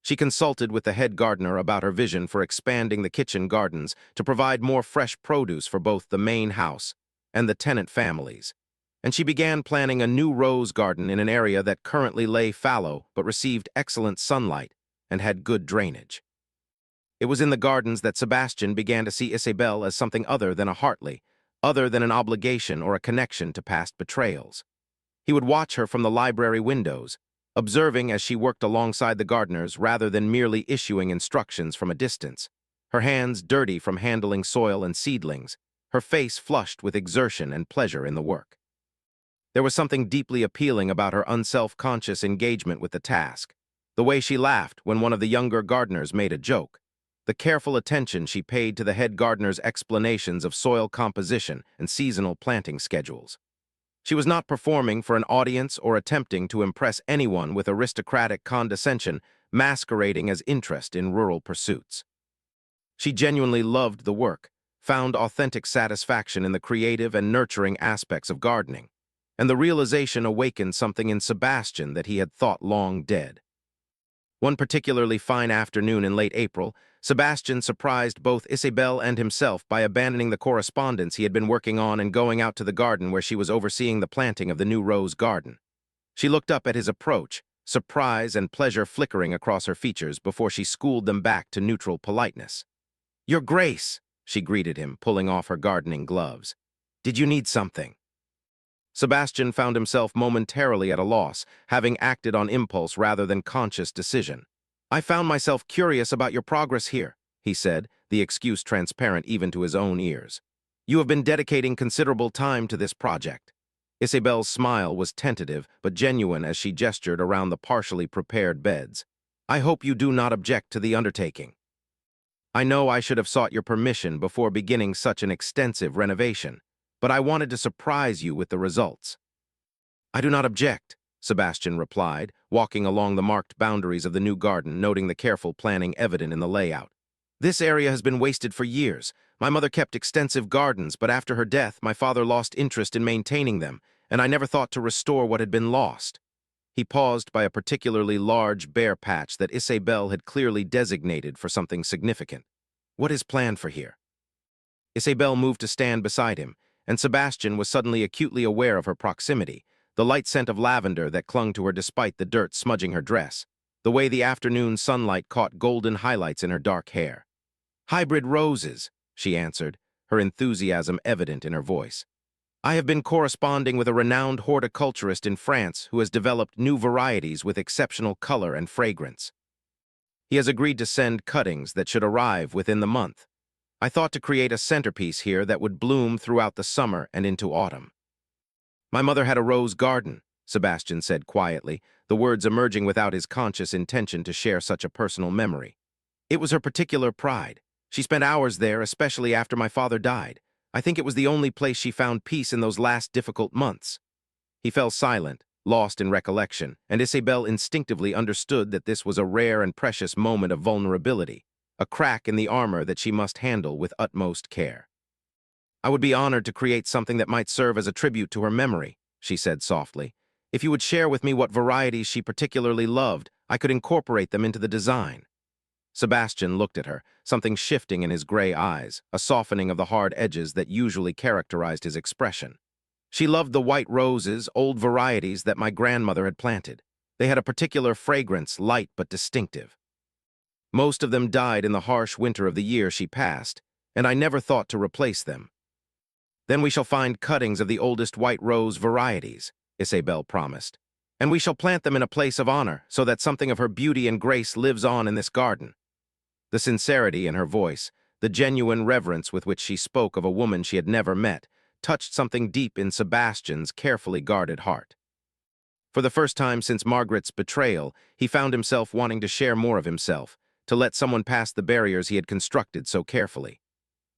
Speaker 1: She consulted with the head gardener about her vision for expanding the kitchen gardens to provide more fresh produce for both the main house and the tenant families, and she began planning a new rose garden in an area that currently lay fallow but received excellent sunlight and had good drainage. It was in the gardens that Sebastian began to see Isabel as something other than a Hartley, other than an obligation or a connection to past betrayals. He would watch her from the library windows, observing as she worked alongside the gardeners rather than merely issuing instructions from a distance, her hands dirty from handling soil and seedlings, her face flushed with exertion and pleasure in the work. There was something deeply appealing about her unself-conscious engagement with the task, the way she laughed when one of the younger gardeners made a joke, the careful attention she paid to the head gardener's explanations of soil composition and seasonal planting schedules. She was not performing for an audience or attempting to impress anyone with aristocratic condescension masquerading as interest in rural pursuits. She genuinely loved the work, found authentic satisfaction in the creative and nurturing aspects of gardening, and the realization awakened something in Sebastian that he had thought long dead. One particularly fine afternoon in late April, Sebastian surprised both Isabel and himself by abandoning the correspondence he had been working on and going out to the garden where she was overseeing the planting of the new rose garden. She looked up at his approach, surprise and pleasure flickering across her features before she schooled them back to neutral politeness. "Your Grace," she greeted him, pulling off her gardening gloves. "Did you need something?" Sebastian found himself momentarily at a loss, having acted on impulse rather than conscious decision. "I found myself curious about your progress here," he said, the excuse transparent even to his own ears. "You have been dedicating considerable time to this project." Isabel's smile was tentative but genuine as she gestured around the partially prepared beds. "I hope you do not object to the undertaking. I know I should have sought your permission before beginning such an extensive renovation, but I wanted to surprise you with the results." "I do not object," Sebastian replied, walking along the marked boundaries of the new garden, noting the careful planning evident in the layout. "This area has been wasted for years. My mother kept extensive gardens, but after her death, my father lost interest in maintaining them, and I never thought to restore what had been lost." He paused by a particularly large bare patch that Isabel had clearly designated for something significant. "What is planned for here?" Isabel moved to stand beside him, and Sebastian was suddenly acutely aware of her proximity, the light scent of lavender that clung to her despite the dirt smudging her dress. the way the afternoon sunlight caught golden highlights in her dark hair. "Hybrid roses," she answered, her enthusiasm evident in her voice. "I have been corresponding with a renowned horticulturist in France who has developed new varieties with exceptional color and fragrance. He has agreed to send cuttings that should arrive within the month. I thought to create a centerpiece here that would bloom throughout the summer and into autumn." "My mother had a rose garden," Sebastian said quietly, the words emerging without his conscious intention to share such a personal memory. "It was her particular pride. She spent hours there, especially after my father died. I think it was the only place she found peace in those last difficult months." He fell silent, lost in recollection, and Isabel instinctively understood that this was a rare and precious moment of vulnerability, a crack in the armor that she must handle with utmost care. "I would be honored to create something that might serve as a tribute to her memory," she said softly. "If you would share with me what varieties she particularly loved, I could incorporate them into the design." Sebastian looked at her, something shifting in his gray eyes, a softening of the hard edges that usually characterized his expression. "She loved the white roses, old varieties that my grandmother had planted. They had a particular fragrance, light but distinctive. Most of them died in the harsh winter of the year she passed, and I never thought to replace them. Then we shall find cuttings of the oldest white rose varieties," Isabel promised, "and we shall plant them in a place of honor so that something of her beauty and grace lives on in this garden." The sincerity in her voice, the genuine reverence with which she spoke of a woman she had never met, touched something deep in Sebastian's carefully guarded heart. For the first time since Margaret's betrayal, he found himself wanting to share more of himself, to let someone past the barriers he had constructed so carefully.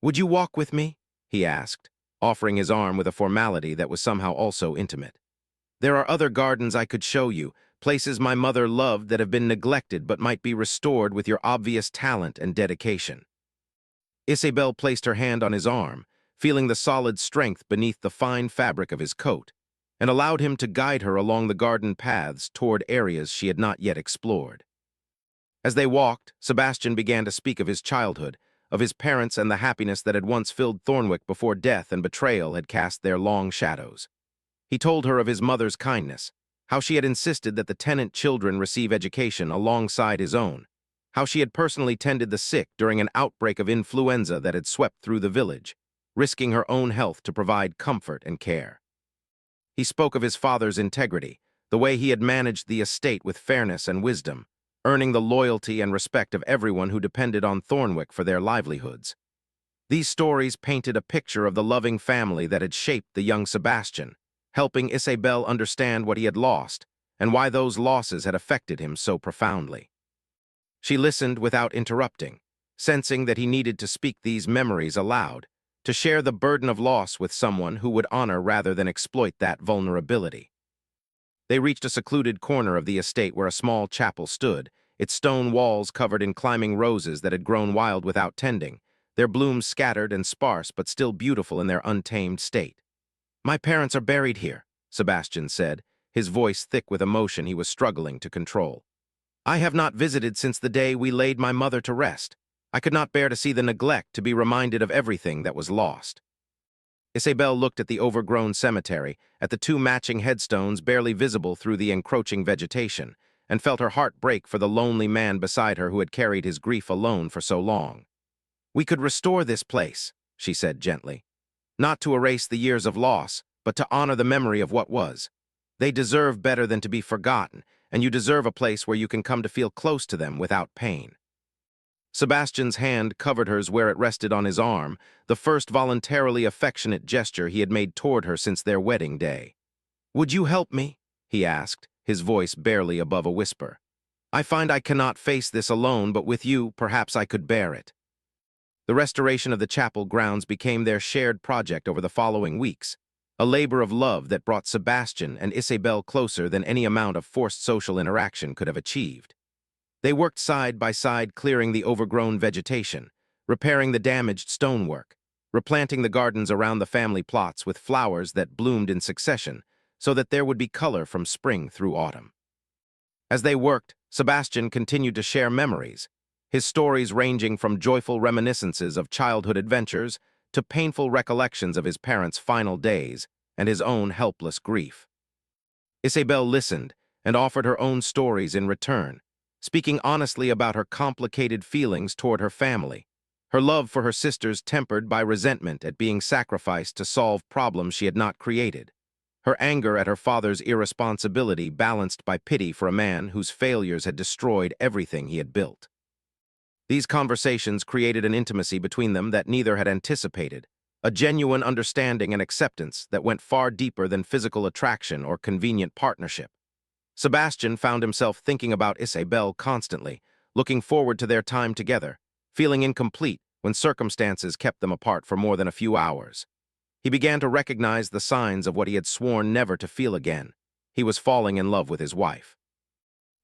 Speaker 1: "Would you walk with me?" he asked, offering his arm with a formality that was somehow also intimate. "There are other gardens I could show you, places my mother loved that have been neglected but might be restored with your obvious talent and dedication." Isabel placed her hand on his arm, feeling the solid strength beneath the fine fabric of his coat, and allowed him to guide her along the garden paths toward areas she had not yet explored. As they walked, Sebastian began to speak of his childhood, of his parents and the happiness that had once filled Thornwick before death and betrayal had cast their long shadows. He told her of his mother's kindness, how she had insisted that the tenant children receive education alongside his own, how she had personally tended the sick during an outbreak of influenza that had swept through the village, risking her own health to provide comfort and care. He spoke of his father's integrity, the way he had managed the estate with fairness and wisdom, earning the loyalty and respect of everyone who depended on Thornwick for their livelihoods. These stories painted a picture of the loving family that had shaped the young Sebastian, helping Isabel understand what he had lost and why those losses had affected him so profoundly. She listened without interrupting, sensing that he needed to speak these memories aloud, to share the burden of loss with someone who would honor rather than exploit that vulnerability. They reached a secluded corner of the estate where a small chapel stood, its stone walls covered in climbing roses that had grown wild without tending, their blooms scattered and sparse but still beautiful in their untamed state. "My parents are buried here," Sebastian said, his voice thick with emotion he was struggling to control. "I have not visited since the day we laid my mother to rest. I could not bear to see the neglect, to be reminded of everything that was lost." Isabel looked at the overgrown cemetery, at the two matching headstones barely visible through the encroaching vegetation, and felt her heart break for the lonely man beside her who had carried his grief alone for so long. "We could restore this place," she said gently. "Not to erase the years of loss, but to honor the memory of what was. They deserve better than to be forgotten, and you deserve a place where you can come to feel close to them without pain." Sebastian's hand covered hers where it rested on his arm, the first voluntarily affectionate gesture he had made toward her since their wedding day. "Would you help me?" he asked, his voice barely above a whisper. "I find I cannot face this alone, but with you, perhaps I could bear it." The restoration of the chapel grounds became their shared project over the following weeks, a labor of love that brought Sebastian and Isabel closer than any amount of forced social interaction could have achieved. They worked side by side, clearing the overgrown vegetation, repairing the damaged stonework, replanting the gardens around the family plots with flowers that bloomed in succession so that there would be color from spring through autumn. As they worked, Sebastian continued to share memories, his stories ranging from joyful reminiscences of childhood adventures to painful recollections of his parents' final days and his own helpless grief. Isabel listened and offered her own stories in return, speaking honestly about her complicated feelings toward her family, her love for her sisters tempered by resentment at being sacrificed to solve problems she had not created, her anger at her father's irresponsibility balanced by pity for a man whose failures had destroyed everything he had built. These conversations created an intimacy between them that neither had anticipated, a genuine understanding and acceptance that went far deeper than physical attraction or convenient partnership. Sebastian found himself thinking about Isabel constantly, looking forward to their time together, feeling incomplete when circumstances kept them apart for more than a few hours. He began to recognize the signs of what he had sworn never to feel again. He was falling in love with his wife.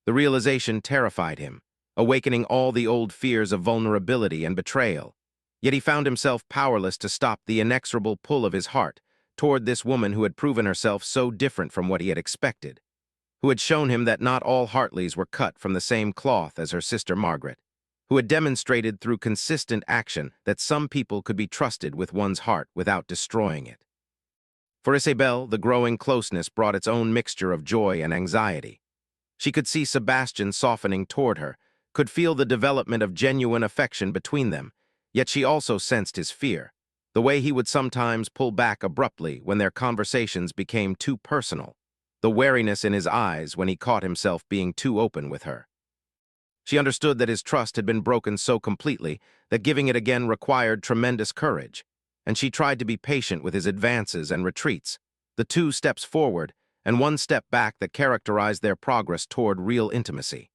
Speaker 1: The realization terrified him, awakening all the old fears of vulnerability and betrayal. Yet he found himself powerless to stop the inexorable pull of his heart toward this woman who had proven herself so different from what he had expected, who had shown him that not all Hartleys were cut from the same cloth as her sister Margaret, who had demonstrated through consistent action that some people could be trusted with one's heart without destroying it. For Isabel, the growing closeness brought its own mixture of joy and anxiety. She could see Sebastian softening toward her, could feel the development of genuine affection between them, yet she also sensed his fear, the way he would sometimes pull back abruptly when their conversations became too personal, the wariness in his eyes when he caught himself being too open with her. She understood that his trust had been broken so completely that giving it again required tremendous courage, and she tried to be patient with his advances and retreats, the 2 steps forward and 1 step back that characterized their progress toward real intimacy.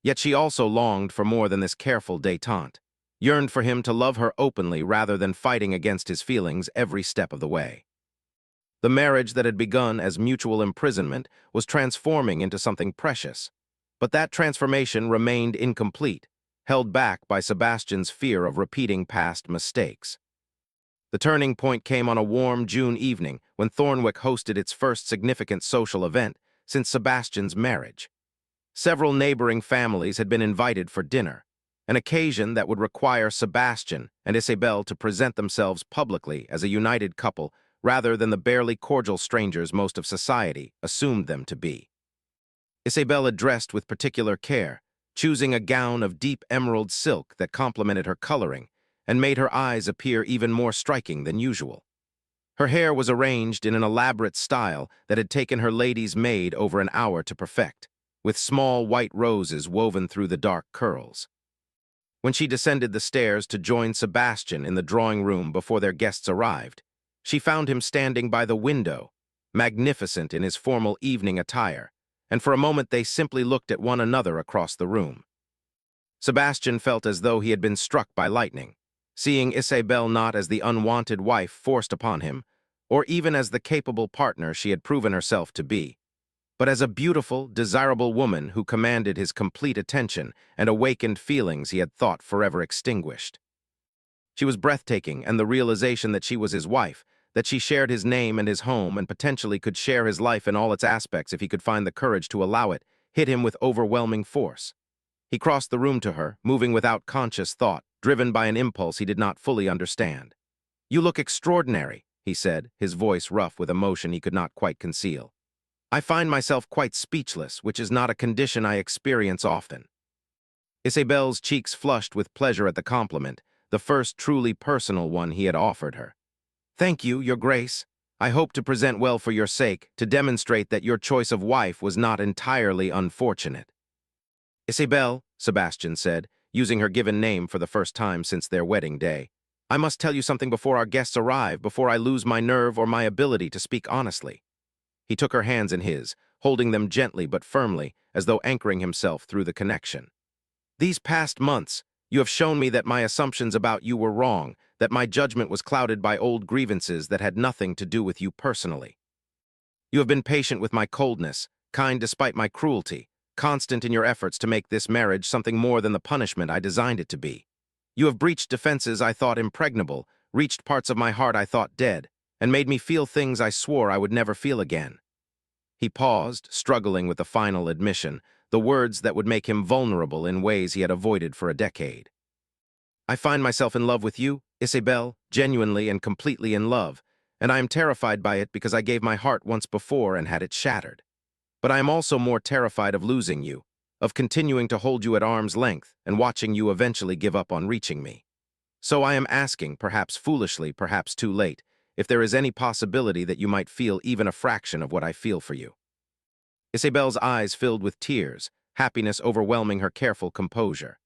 Speaker 1: Yet she also longed for more than this careful détente, yearned for him to love her openly rather than fighting against his feelings every step of the way. The marriage that had begun as mutual imprisonment was transforming into something precious, but that transformation remained incomplete, held back by Sebastian's fear of repeating past mistakes. The turning point came on a warm June evening when Thornwick hosted its first significant social event since Sebastian's marriage. Several neighboring families had been invited for dinner, an occasion that would require Sebastian and Isabel to present themselves publicly as a united couple rather than the barely cordial strangers most of society assumed them to be. Isabel had dressed with particular care, choosing a gown of deep emerald silk that complemented her coloring and made her eyes appear even more striking than usual. Her hair was arranged in an elaborate style that had taken her lady's maid over an hour to perfect, with small white roses woven through the dark curls. When she descended the stairs to join Sebastian in the drawing room before their guests arrived, she found him standing by the window, magnificent in his formal evening attire, and for a moment they simply looked at one another across the room. Sebastian felt as though he had been struck by lightning, seeing Isabel not as the unwanted wife forced upon him, or even as the capable partner she had proven herself to be, but as a beautiful, desirable woman who commanded his complete attention and awakened feelings he had thought forever extinguished. She was breathtaking, and the realization that she was his wife, that she shared his name and his home and potentially could share his life in all its aspects if he could find the courage to allow it, hit him with overwhelming force. He crossed the room to her, moving without conscious thought, driven by an impulse he did not fully understand. "You look extraordinary," he said, his voice rough with emotion he could not quite conceal. "I find myself quite speechless, which is not a condition I experience often." Isabel's cheeks flushed with pleasure at the compliment, the first truly personal one he had offered her. "Thank you, Your Grace. I hope to present well for your sake, to demonstrate that your choice of wife was not entirely unfortunate." "Isabel," Sebastian said, using her given name for the first time since their wedding day, "I must tell you something before our guests arrive, before I lose my nerve or my ability to speak honestly." He took her hands in his, holding them gently but firmly, as though anchoring himself through the connection. "These past months, you have shown me that my assumptions about you were wrong, that my judgment was clouded by old grievances that had nothing to do with you personally. You have been patient with my coldness, kind despite my cruelty, constant in your efforts to make this marriage something more than the punishment I designed it to be. You have breached defenses I thought impregnable, reached parts of my heart I thought dead, and made me feel things I swore I would never feel again." He paused, struggling with the final admission, the words that would make him vulnerable in ways he had avoided for a decade. "I find myself in love with you, Isabel, genuinely and completely in love, and I am terrified by it because I gave my heart once before and had it shattered. But I am also more terrified of losing you, of continuing to hold you at arm's length and watching you eventually give up on reaching me. So I am asking, perhaps foolishly, perhaps too late, if there is any possibility that you might feel even a fraction of what I feel for you." Isabel's eyes filled with tears, happiness overwhelming her careful composure.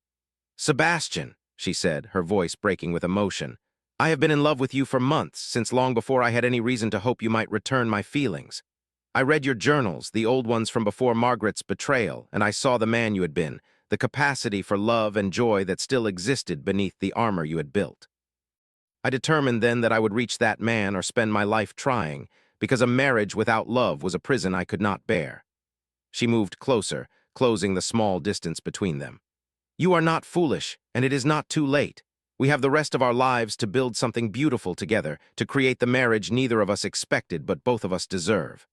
Speaker 1: "Sebastian," she said, her voice breaking with emotion, "I have been in love with you for months, since long before I had any reason to hope you might return my feelings. I read your journals, the old ones from before Margaret's betrayal, and I saw the man you had been, the capacity for love and joy that still existed beneath the armor you had built. I determined then that I would reach that man or spend my life trying, because a marriage without love was a prison I could not bear." She moved closer, closing the small distance between them. "You are not foolish, and it is not too late. We have the rest of our lives to build something beautiful together, to create the marriage neither of us expected but both of us deserve."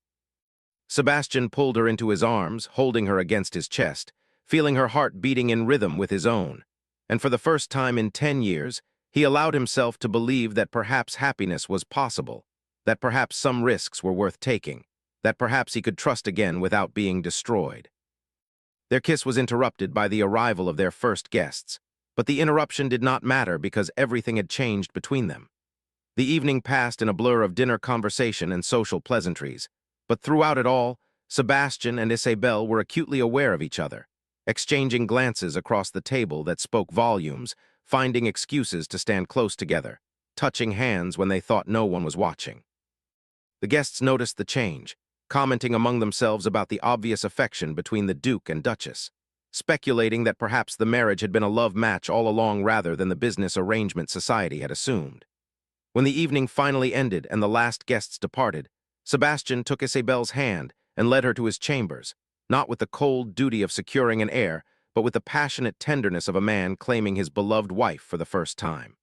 Speaker 1: Sebastian pulled her into his arms, holding her against his chest, feeling her heart beating in rhythm with his own. And for the first time in 10 years, he allowed himself to believe that perhaps happiness was possible, that perhaps some risks were worth taking, that perhaps he could trust again without being destroyed. Their kiss was interrupted by the arrival of their first guests, but the interruption did not matter because everything had changed between them. The evening passed in a blur of dinner conversation and social pleasantries, but throughout it all, Sebastian and Isabel were acutely aware of each other, exchanging glances across the table that spoke volumes, finding excuses to stand close together, touching hands when they thought no one was watching. The guests noticed the change, commenting among themselves about the obvious affection between the Duke and Duchess, speculating that perhaps the marriage had been a love match all along rather than the business arrangement society had assumed. When the evening finally ended and the last guests departed, Sebastian took Isabel's hand and led her to his chambers, not with the cold duty of securing an heir, but with the passionate tenderness of a man claiming his beloved wife for the first time.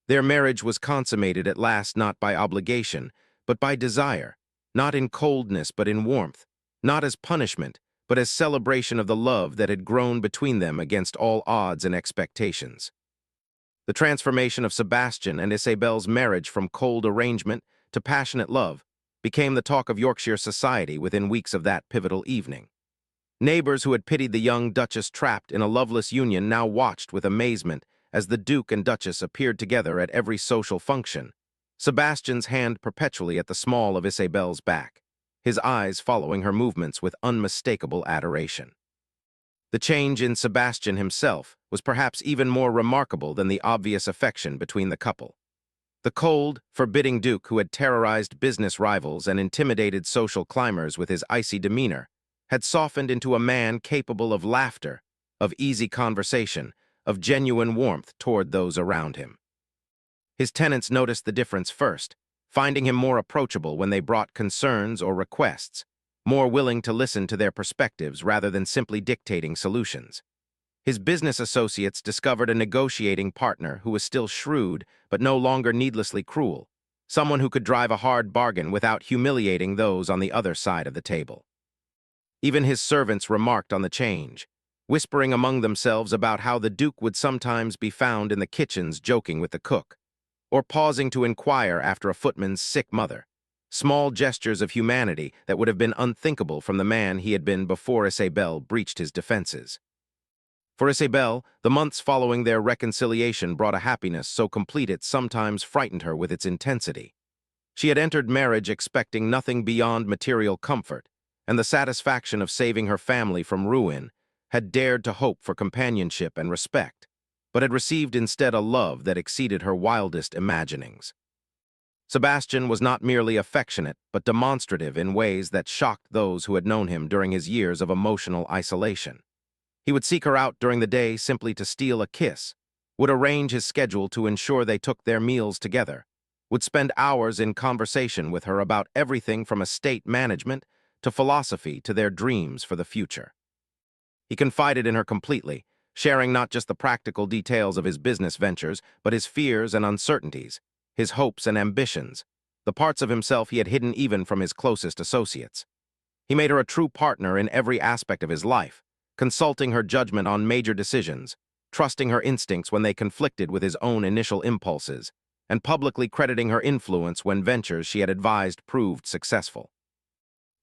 Speaker 1: Their marriage was consummated at last not by obligation, but by desire, not in coldness but in warmth, not as punishment, but as celebration of the love that had grown between them against all odds and expectations. The transformation of Sebastian and Isabel's marriage from cold arrangement to passionate love became the talk of Yorkshire society within weeks of that pivotal evening. Neighbors who had pitied the young Duchess trapped in a loveless union now watched with amazement as the Duke and Duchess appeared together at every social function, Sebastian's hand perpetually at the small of Isabel's back, his eyes following her movements with unmistakable adoration. The change in Sebastian himself was perhaps even more remarkable than the obvious affection between the couple. The cold, forbidding Duke who had terrorized business rivals and intimidated social climbers with his icy demeanor had softened into a man capable of laughter, of easy conversation, of genuine warmth toward those around him. His tenants noticed the difference first, finding him more approachable when they brought concerns or requests, more willing to listen to their perspectives rather than simply dictating solutions. His business associates discovered a negotiating partner who was still shrewd but no longer needlessly cruel, someone who could drive a hard bargain without humiliating those on the other side of the table. Even his servants remarked on the change, whispering among themselves about how the Duke would sometimes be found in the kitchens joking with the cook, or pausing to inquire after a footman's sick mother, small gestures of humanity that would have been unthinkable from the man he had been before Isabel breached his defenses. For Isabel, the months following their reconciliation brought a happiness so complete it sometimes frightened her with its intensity. She had entered marriage expecting nothing beyond material comfort, and the satisfaction of saving her family from ruin, had dared to hope for companionship and respect, but had received instead a love that exceeded her wildest imaginings. Sebastian was not merely affectionate, but demonstrative in ways that shocked those who had known him during his years of emotional isolation. He would seek her out during the day simply to steal a kiss, would arrange his schedule to ensure they took their meals together, would spend hours in conversation with her about everything from estate management to philosophy to their dreams for the future. He confided in her completely, sharing not just the practical details of his business ventures, but his fears and uncertainties, his hopes and ambitions, the parts of himself he had hidden even from his closest associates. He made her a true partner in every aspect of his life, consulting her judgment on major decisions, trusting her instincts when they conflicted with his own initial impulses, and publicly crediting her influence when ventures she had advised proved successful.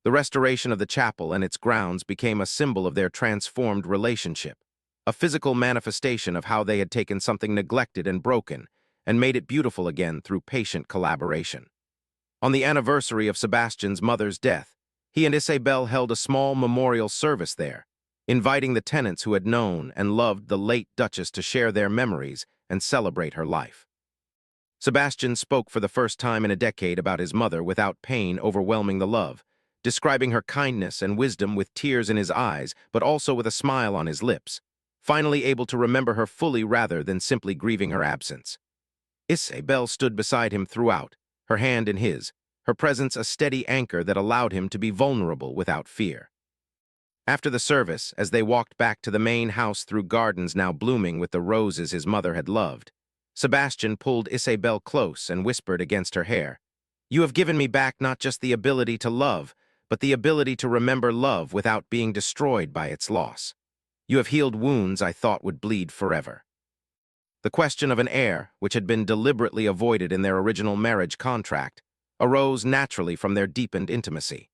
Speaker 1: The restoration of the chapel and its grounds became a symbol of their transformed relationship, a physical manifestation of how they had taken something neglected and broken and made it beautiful again through patient collaboration. On the anniversary of Sebastian's mother's death, he and Isabel held a small memorial service there, inviting the tenants who had known and loved the late Duchess to share their memories and celebrate her life. Sebastian spoke for the first time in a decade about his mother without pain overwhelming the love, describing her kindness and wisdom with tears in his eyes, but also with a smile on his lips, finally able to remember her fully rather than simply grieving her absence. Isabel stood beside him throughout, her hand in his, her presence a steady anchor that allowed him to be vulnerable without fear. After the service, as they walked back to the main house through gardens now blooming with the roses his mother had loved, Sebastian pulled Isabel close and whispered against her hair, "You have given me back not just the ability to love, but the ability to remember love without being destroyed by its loss. You have healed wounds I thought would bleed forever." The question of an heir, which had been deliberately avoided in their original marriage contract, arose naturally from their deepened intimacy.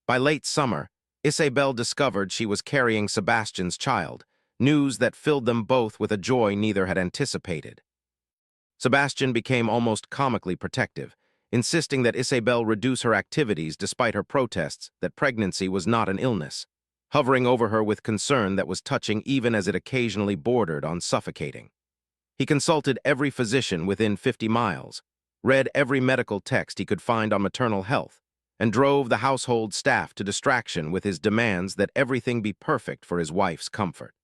Speaker 1: By late summer, Isabel discovered she was carrying Sebastian's child, news that filled them both with a joy neither had anticipated. Sebastian became almost comically protective, insisting that Isabel reduce her activities despite her protests that pregnancy was not an illness, hovering over her with concern that was touching even as it occasionally bordered on suffocating. He consulted every physician within 50 miles, read every medical text he could find on maternal health, and drove the household staff to distraction with his demands that everything be perfect for his wife's comfort.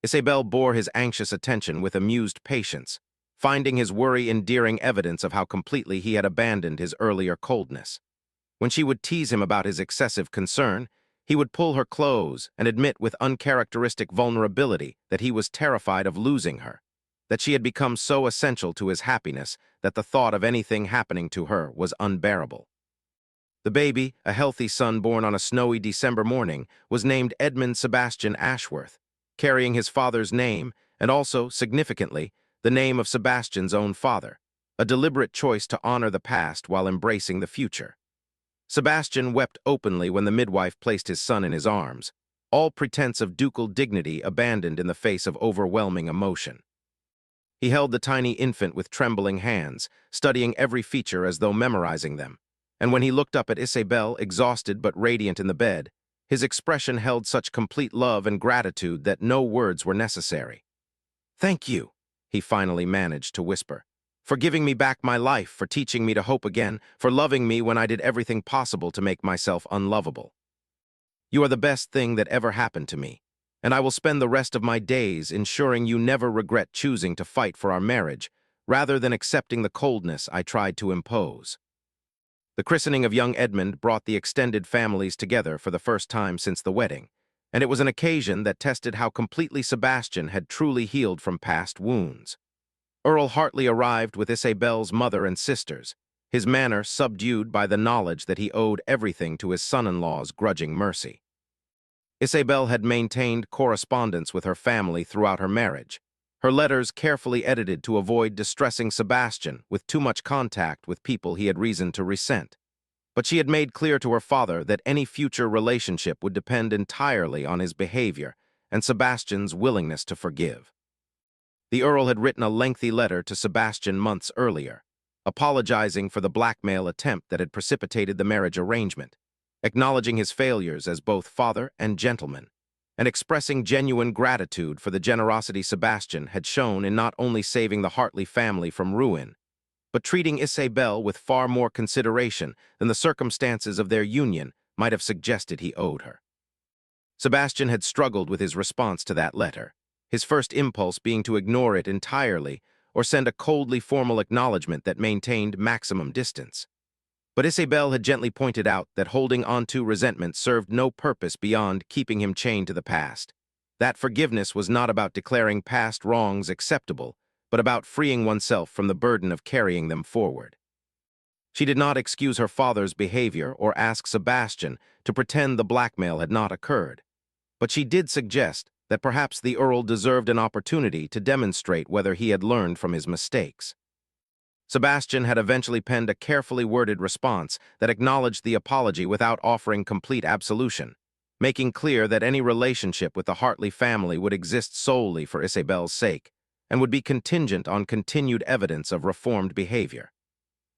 Speaker 1: Isabel bore his anxious attention with amused patience, finding his worry endearing evidence of how completely he had abandoned his earlier coldness. When she would tease him about his excessive concern, he would pull her close and admit with uncharacteristic vulnerability that he was terrified of losing her, that she had become so essential to his happiness that the thought of anything happening to her was unbearable. The baby, a healthy son born on a snowy December morning, was named Edmund Sebastian Ashworth, carrying his father's name and also, significantly, the name of Sebastian's own father, a deliberate choice to honor the past while embracing the future. Sebastian wept openly when the midwife placed his son in his arms, all pretense of ducal dignity abandoned in the face of overwhelming emotion. He held the tiny infant with trembling hands, studying every feature as though memorizing them, and when he looked up at Isabel, exhausted but radiant in the bed, his expression held such complete love and gratitude that no words were necessary. "Thank you," he finally managed to whisper, "for giving me back my life, for teaching me to hope again, for loving me when I did everything possible to make myself unlovable. You are the best thing that ever happened to me, and I will spend the rest of my days ensuring you never regret choosing to fight for our marriage, rather than accepting the coldness I tried to impose." The christening of young Edmund brought the extended families together for the first time since the wedding, and it was an occasion that tested how completely Sebastian had truly healed from past wounds. Earl Hartley arrived with Isabel's mother and sisters, his manner subdued by the knowledge that he owed everything to his son-in-law's grudging mercy. Isabel had maintained correspondence with her family throughout her marriage, her letters carefully edited to avoid distressing Sebastian with too much contact with people he had reason to resent. But she had made clear to her father that any future relationship would depend entirely on his behavior and Sebastian's willingness to forgive. The Earl had written a lengthy letter to Sebastian months earlier, apologizing for the blackmail attempt that had precipitated the marriage arrangement, acknowledging his failures as both father and gentleman, and expressing genuine gratitude for the generosity Sebastian had shown in not only saving the Hartley family from ruin, but treating Isabel with far more consideration than the circumstances of their union might have suggested he owed her. Sebastian had struggled with his response to that letter, his first impulse being to ignore it entirely or send a coldly formal acknowledgement that maintained maximum distance. But Isabel had gently pointed out that holding onto resentment served no purpose beyond keeping him chained to the past. That forgiveness was not about declaring past wrongs acceptable, but about freeing oneself from the burden of carrying them forward. She did not excuse her father's behavior or ask Sebastian to pretend the blackmail had not occurred, but she did suggest that perhaps the Earl deserved an opportunity to demonstrate whether he had learned from his mistakes. Sebastian had eventually penned a carefully worded response that acknowledged the apology without offering complete absolution, making clear that any relationship with the Hartley family would exist solely for Isabel's sake and would be contingent on continued evidence of reformed behavior.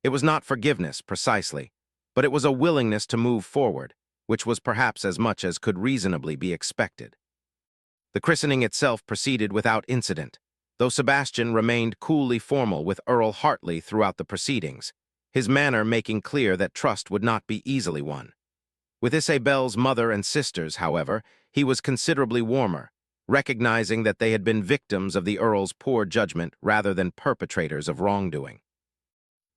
Speaker 1: It was not forgiveness, precisely, but it was a willingness to move forward, which was perhaps as much as could reasonably be expected. The christening itself proceeded without incident, though Sebastian remained coolly formal with Earl Hartley throughout the proceedings, his manner making clear that trust would not be easily won. With Isabel's mother and sisters, however, he was considerably warmer, recognizing that they had been victims of the Earl's poor judgment rather than perpetrators of wrongdoing.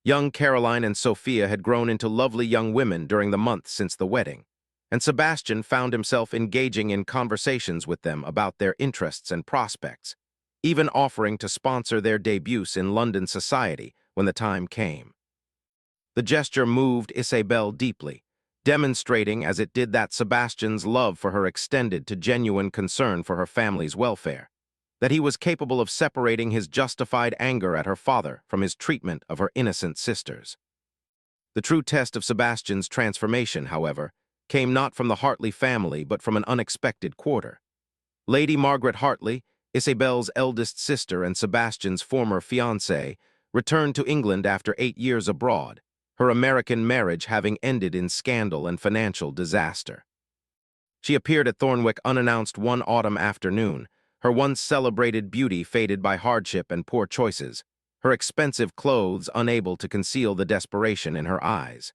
Speaker 1: Young Caroline and Sophia had grown into lovely young women during the months since the wedding, and Sebastian found himself engaging in conversations with them about their interests and prospects, even offering to sponsor their debuts in London society when the time came. The gesture moved Isabel deeply, demonstrating as it did that Sebastian's love for her extended to genuine concern for her family's welfare, that he was capable of separating his justified anger at her father from his treatment of her innocent sisters. The true test of Sebastian's transformation, however, came not from the Hartley family but from an unexpected quarter. Lady Margaret Hartley, Isabel's eldest sister and Sebastian's former fiancée, returned to England after 8 years abroad, her American marriage having ended in scandal and financial disaster. She appeared at Thornwick unannounced one autumn afternoon, her once celebrated beauty faded by hardship and poor choices, her expensive clothes unable to conceal the desperation in her eyes.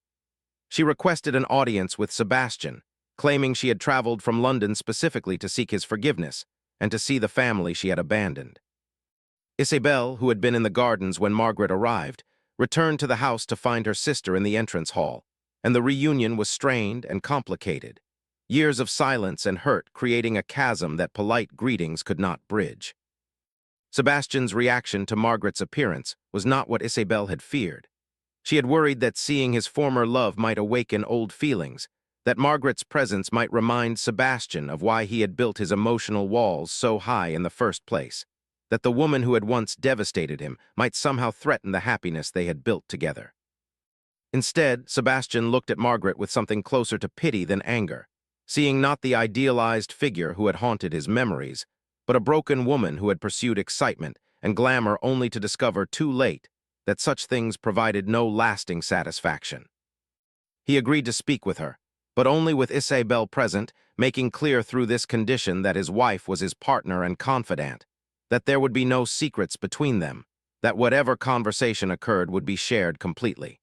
Speaker 1: She requested an audience with Sebastian, claiming she had traveled from London specifically to seek his forgiveness and to see the family she had abandoned. Isabel, who had been in the gardens when Margaret arrived, returned to the house to find her sister in the entrance hall, and the reunion was strained and complicated, years of silence and hurt creating a chasm that polite greetings could not bridge. Sebastian's reaction to Margaret's appearance was not what Isabel had feared. She had worried that seeing his former love might awaken old feelings, that Margaret's presence might remind Sebastian of why he had built his emotional walls so high in the first place, that the woman who had once devastated him might somehow threaten the happiness they had built together. Instead, Sebastian looked at Margaret with something closer to pity than anger, seeing not the idealized figure who had haunted his memories, but a broken woman who had pursued excitement and glamour only to discover too late that such things provided no lasting satisfaction. He agreed to speak with her, but only with Isabel present, making clear through this condition that his wife was his partner and confidant, that there would be no secrets between them, that whatever conversation occurred would be shared completely.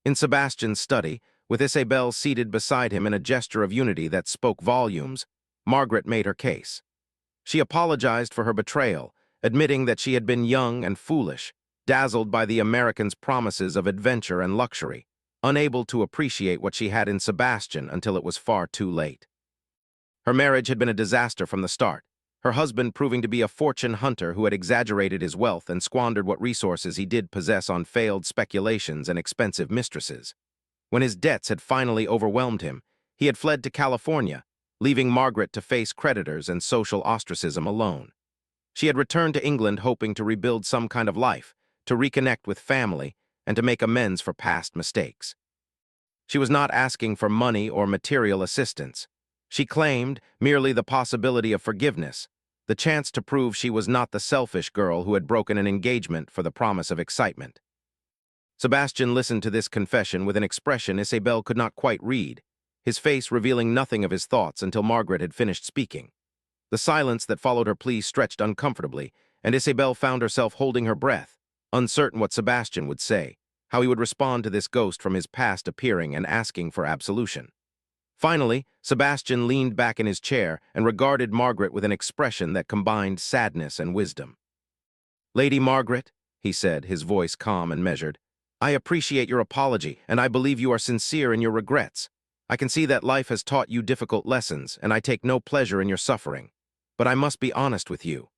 Speaker 1: In Sebastian's study, with Isabel seated beside him in a gesture of unity that spoke volumes, Margaret made her case. She apologized for her betrayal, admitting that she had been young and foolish, dazzled by the American's promises of adventure and luxury, unable to appreciate what she had in Sebastian until it was far too late. Her marriage had been a disaster from the start, her husband proving to be a fortune hunter who had exaggerated his wealth and squandered what resources he did possess on failed speculations and expensive mistresses. When his debts had finally overwhelmed him, he had fled to California, leaving Margaret to face creditors and social ostracism alone. She had returned to England hoping to rebuild some kind of life, to reconnect with family, and to make amends for past mistakes. She was not asking for money or material assistance. She claimed merely the possibility of forgiveness, the chance to prove she was not the selfish girl who had broken an engagement for the promise of excitement. Sebastian listened to this confession with an expression Isabel could not quite read, his face revealing nothing of his thoughts until Margaret had finished speaking. The silence that followed her plea stretched uncomfortably, and Isabel found herself holding her breath, uncertain what Sebastian would say, how he would respond to this ghost from his past appearing and asking for absolution. Finally, Sebastian leaned back in his chair and regarded Margaret with an expression that combined sadness and wisdom. "Lady Margaret," he said, his voice calm and measured, "I appreciate your apology, and I believe you are sincere in your regrets. I can see that life has taught you difficult lessons, and I take no pleasure in your suffering. But I must be honest with you.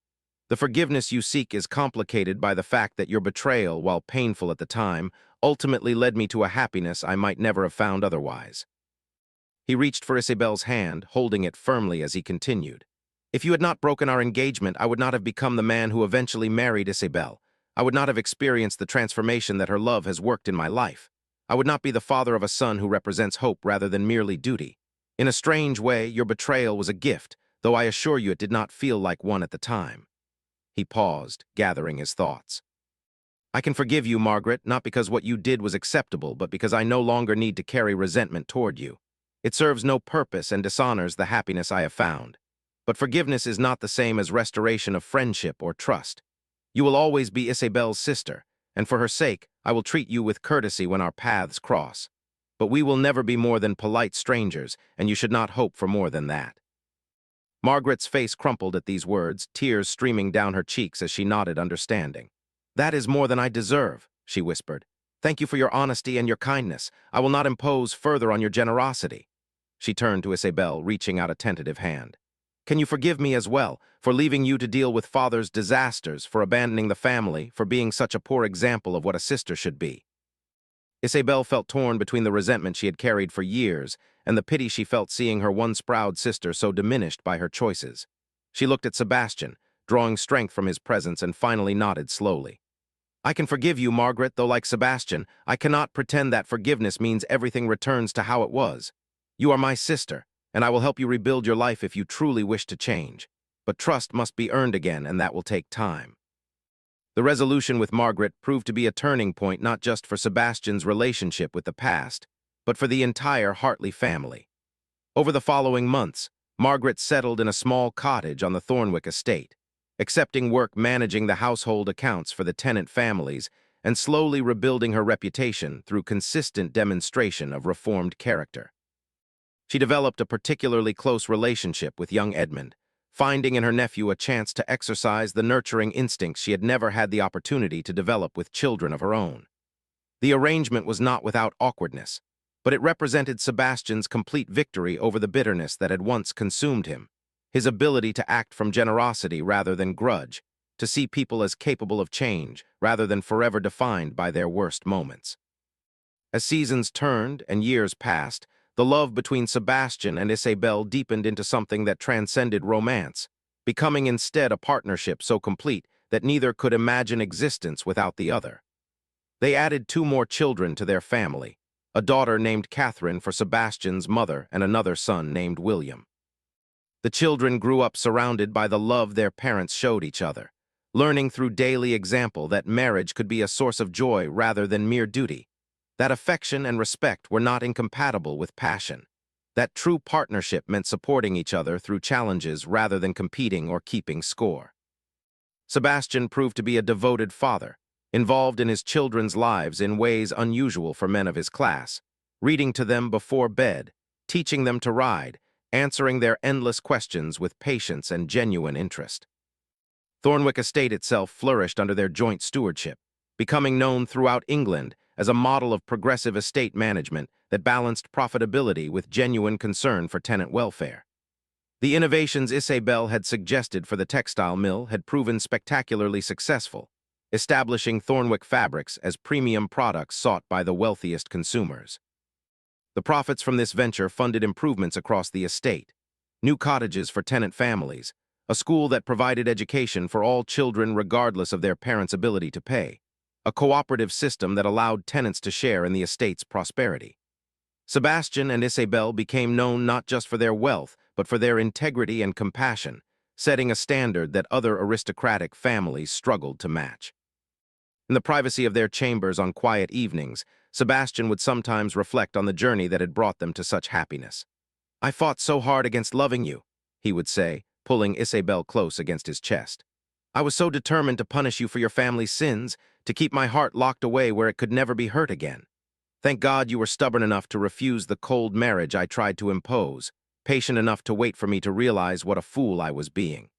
Speaker 1: The forgiveness you seek is complicated by the fact that your betrayal, while painful at the time, ultimately led me to a happiness I might never have found otherwise." He reached for Isabel's hand, holding it firmly as he continued. "If you had not broken our engagement, I would not have become the man who eventually married Isabel. I would not have experienced the transformation that her love has worked in my life. I would not be the father of a son who represents hope rather than merely duty. In a strange way, your betrayal was a gift, though I assure you it did not feel like one at the time." He paused, gathering his thoughts. "I can forgive you, Margaret, not because what you did was acceptable, but because I no longer need to carry resentment toward you. It serves no purpose and dishonors the happiness I have found. But forgiveness is not the same as restoration of friendship or trust. You will always be Isabel's sister, and for her sake, I will treat you with courtesy when our paths cross. But we will never be more than polite strangers, and you should not hope for more than that." Margaret's face crumpled at these words, tears streaming down her cheeks as she nodded understanding. "That is more than I deserve," she whispered. "Thank you for your honesty and your kindness. I will not impose further on your generosity." She turned to Isabel, reaching out a tentative hand. "Can you forgive me as well, for leaving you to deal with father's disasters, for abandoning the family, for being such a poor example of what a sister should be?" Isabel felt torn between the resentment she had carried for years and the pity she felt seeing her once proud sister so diminished by her choices. She looked at Sebastian, drawing strength from his presence, and finally nodded slowly. "I can forgive you, Margaret, though like Sebastian, I cannot pretend that forgiveness means everything returns to how it was. You are my sister, and I will help you rebuild your life if you truly wish to change. But trust must be earned again, and that will take time." The resolution with Margaret proved to be a turning point not just for Sebastian's relationship with the past, but for the entire Hartley family. Over the following months, Margaret settled in a small cottage on the Thornwick estate, accepting work managing the household accounts for the tenant families and slowly rebuilding her reputation through consistent demonstration of reformed character. She developed a particularly close relationship with young Edmund, finding in her nephew a chance to exercise the nurturing instincts she had never had the opportunity to develop with children of her own. The arrangement was not without awkwardness, but it represented Sebastian's complete victory over the bitterness that had once consumed him, his ability to act from generosity rather than grudge, to see people as capable of change rather than forever defined by their worst moments. As seasons turned and years passed, the love between Sebastian and Isabel deepened into something that transcended romance, becoming instead a partnership so complete that neither could imagine existence without the other. They added 2 more children to their family, a daughter named Catherine for Sebastian's mother and another son named William. The children grew up surrounded by the love their parents showed each other, learning through daily example that marriage could be a source of joy rather than mere duty, that affection and respect were not incompatible with passion, that true partnership meant supporting each other through challenges rather than competing or keeping score. Sebastian proved to be a devoted father, involved in his children's lives in ways unusual for men of his class, reading to them before bed, teaching them to ride, answering their endless questions with patience and genuine interest. Thornwick Estate itself flourished under their joint stewardship, becoming known throughout England as a model of progressive estate management that balanced profitability with genuine concern for tenant welfare. The innovations Isabel had suggested for the textile mill had proven spectacularly successful, establishing Thornwick fabrics as premium products sought by the wealthiest consumers. The profits from this venture funded improvements across the estate, new cottages for tenant families, a school that provided education for all children regardless of their parents' ability to pay, a cooperative system that allowed tenants to share in the estate's prosperity. Sebastian and Isabel became known not just for their wealth, but for their integrity and compassion, setting a standard that other aristocratic families struggled to match. In the privacy of their chambers on quiet evenings, Sebastian would sometimes reflect on the journey that had brought them to such happiness. "I fought so hard against loving you," he would say, pulling Isabel close against his chest. "I was so determined to punish you for your family's sins, to keep my heart locked away where it could never be hurt again. Thank God you were stubborn enough to refuse the cold marriage I tried to impose, patient enough to wait for me to realize what a fool I was being."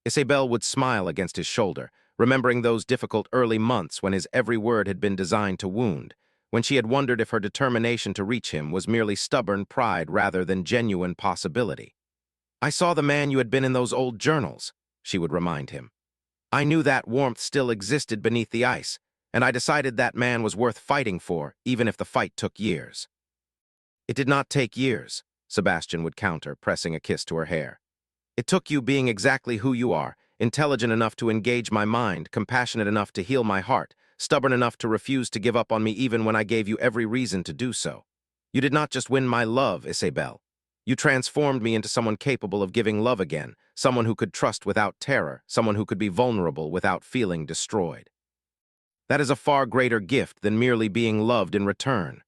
Speaker 1: Isabel would smile against his shoulder, remembering those difficult early months when his every word had been designed to wound, when she had wondered if her determination to reach him was merely stubborn pride rather than genuine possibility. "I saw the man you had been in those old journals," she would remind him. "I knew that warmth still existed beneath the ice, and I decided that man was worth fighting for, even if the fight took years." "It did not take years," Sebastian would counter, pressing a kiss to her hair. "It took you being exactly who you are, intelligent enough to engage my mind, compassionate enough to heal my heart, stubborn enough to refuse to give up on me even when I gave you every reason to do so. You did not just win my love, Isabel. You transformed me into someone capable of giving love again, someone who could trust without terror, someone who could be vulnerable without feeling destroyed. That is a far greater gift than merely being loved in return.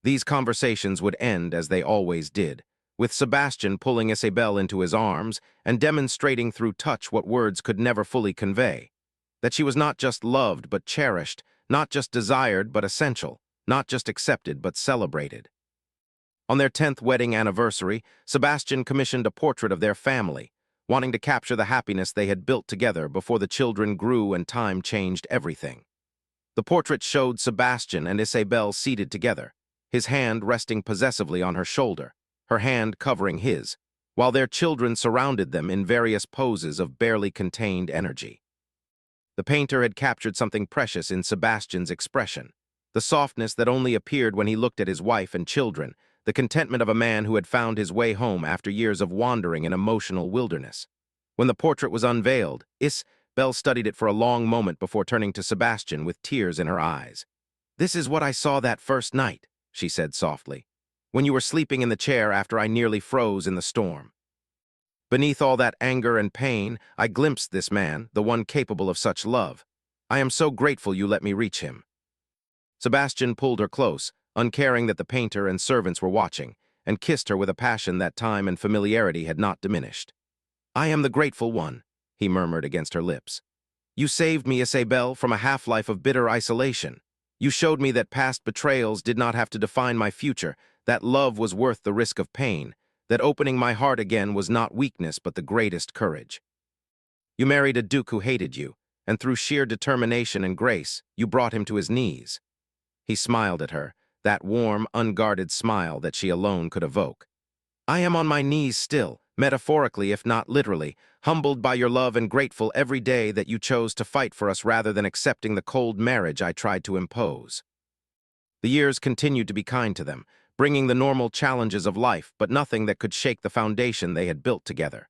Speaker 1: These conversations would end as they always did, with Sebastian pulling Isabel into his arms and demonstrating through touch what words could never fully convey. That she was not just loved but cherished, not just desired but essential, not just accepted but celebrated. On their 10th wedding anniversary, Sebastian commissioned a portrait of their family, wanting to capture the happiness they had built together before the children grew and time changed everything. The portrait showed Sebastian and Isabel seated together, his hand resting possessively on her shoulder, her hand covering his, while their children surrounded them in various poses of barely contained energy. The painter had captured something precious in Sebastian's expression, the softness that only appeared when he looked at his wife and children, the contentment of a man who had found his way home after years of wandering in emotional wilderness. When the portrait was unveiled, Isabel studied it for a long moment before turning to Sebastian with tears in her eyes. "This is what I saw that first night," she said softly, "when you were sleeping in the chair after I nearly froze in the storm. Beneath all that anger and pain, I glimpsed this man, the one capable of such love. I am so grateful you let me reach him." Sebastian pulled her close, uncaring that the painter and servants were watching, and kissed her with a passion that time and familiarity had not diminished. "I am the grateful one," he murmured against her lips. "You saved me, Isabel, from a half-life of bitter isolation. You showed me that past betrayals did not have to define my future, that love was worth the risk of pain, that opening my heart again was not weakness but the greatest courage. You married a duke who hated you, and through sheer determination and grace, you brought him to his knees." He smiled at her, that warm, unguarded smile that she alone could evoke. "I am on my knees still, metaphorically if not literally, humbled by your love and grateful every day that you chose to fight for us rather than accepting the cold marriage I tried to impose." The years continued to be kind to them, bringing the normal challenges of life, but nothing that could shake the foundation they had built together.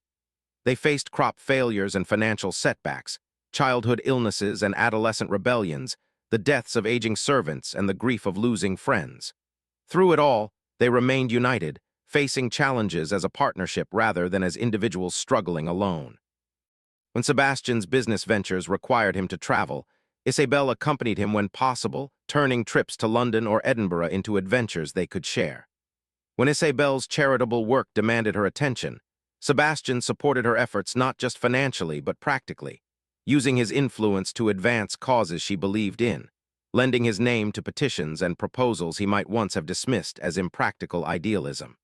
Speaker 1: They faced crop failures and financial setbacks, childhood illnesses and adolescent rebellions, the deaths of aging servants and the grief of losing friends. Through it all, they remained united, facing challenges as a partnership rather than as individuals struggling alone. When Sebastian's business ventures required him to travel, Isabel accompanied him when possible, turning trips to London or Edinburgh into adventures they could share. When Isabel's charitable work demanded her attention, Sebastian supported her efforts not just financially but practically, using his influence to advance causes she believed in, lending his name to petitions and proposals he might once have dismissed as impractical idealism.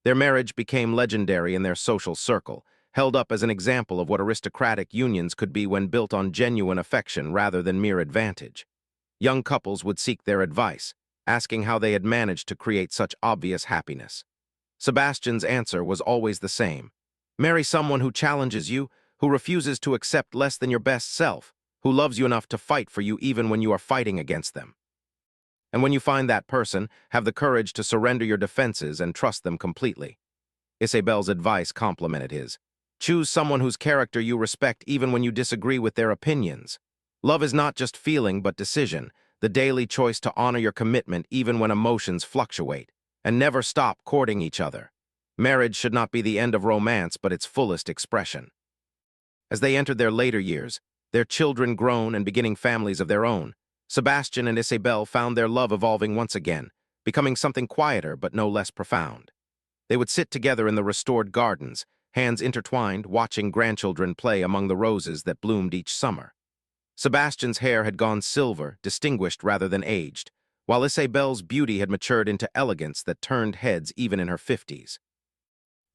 Speaker 1: Their marriage became legendary in their social circle, held up as an example of what aristocratic unions could be when built on genuine affection rather than mere advantage. Young couples would seek their advice, asking how they had managed to create such obvious happiness. Sebastian's answer was always the same: marry someone who challenges you, who refuses to accept less than your best self, who loves you enough to fight for you even when you are fighting against them. And when you find that person, have the courage to surrender your defenses and trust them completely. Isabel's advice complemented his. Choose someone whose character you respect even when you disagree with their opinions. Love is not just feeling but decision, the daily choice to honor your commitment even when emotions fluctuate, and never stop courting each other. Marriage should not be the end of romance but its fullest expression. As they entered their later years, their children grown and beginning families of their own, Sebastian and Isabel found their love evolving once again, becoming something quieter but no less profound. They would sit together in the restored gardens, hands intertwined, watching grandchildren play among the roses that bloomed each summer. Sebastian's hair had gone silver, distinguished rather than aged, while Isabel's beauty had matured into elegance that turned heads even in her 50s.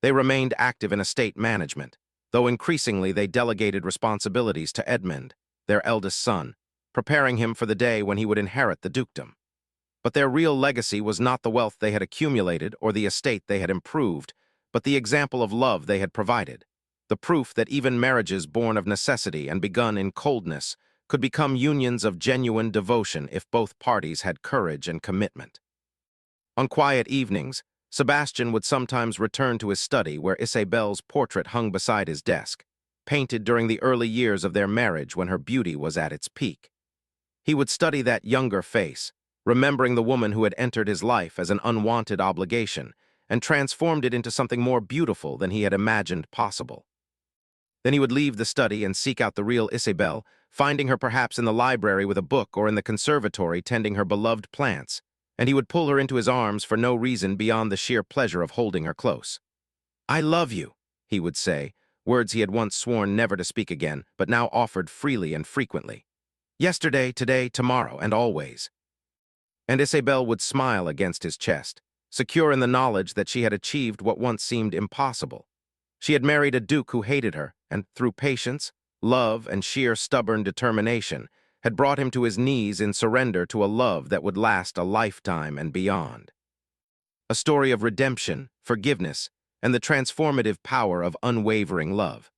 Speaker 1: They remained active in estate management, though increasingly they delegated responsibilities to Edmund, their eldest son, preparing him for the day when he would inherit the dukedom. But their real legacy was not the wealth they had accumulated or the estate they had improved, but the example of love they had provided, the proof that even marriages born of necessity and begun in coldness could become unions of genuine devotion if both parties had courage and commitment. On quiet evenings, Sebastian would sometimes return to his study where Isabel's portrait hung beside his desk, painted during the early years of their marriage when her beauty was at its peak. He would study that younger face, remembering the woman who had entered his life as an unwanted obligation and transformed it into something more beautiful than he had imagined possible. Then he would leave the study and seek out the real Isabel, finding her perhaps in the library with a book or in the conservatory tending her beloved plants, and he would pull her into his arms for no reason beyond the sheer pleasure of holding her close. "I love you," he would say, words he had once sworn never to speak again, but now offered freely and frequently. "Yesterday, today, tomorrow, and always." And Isabel would smile against his chest, secure in the knowledge that she had achieved what once seemed impossible. She had married a duke who hated her, and through patience, love, and sheer stubborn determination, had brought him to his knees in surrender to a love that would last a lifetime and beyond. A story of redemption, forgiveness, and the transformative power of unwavering love.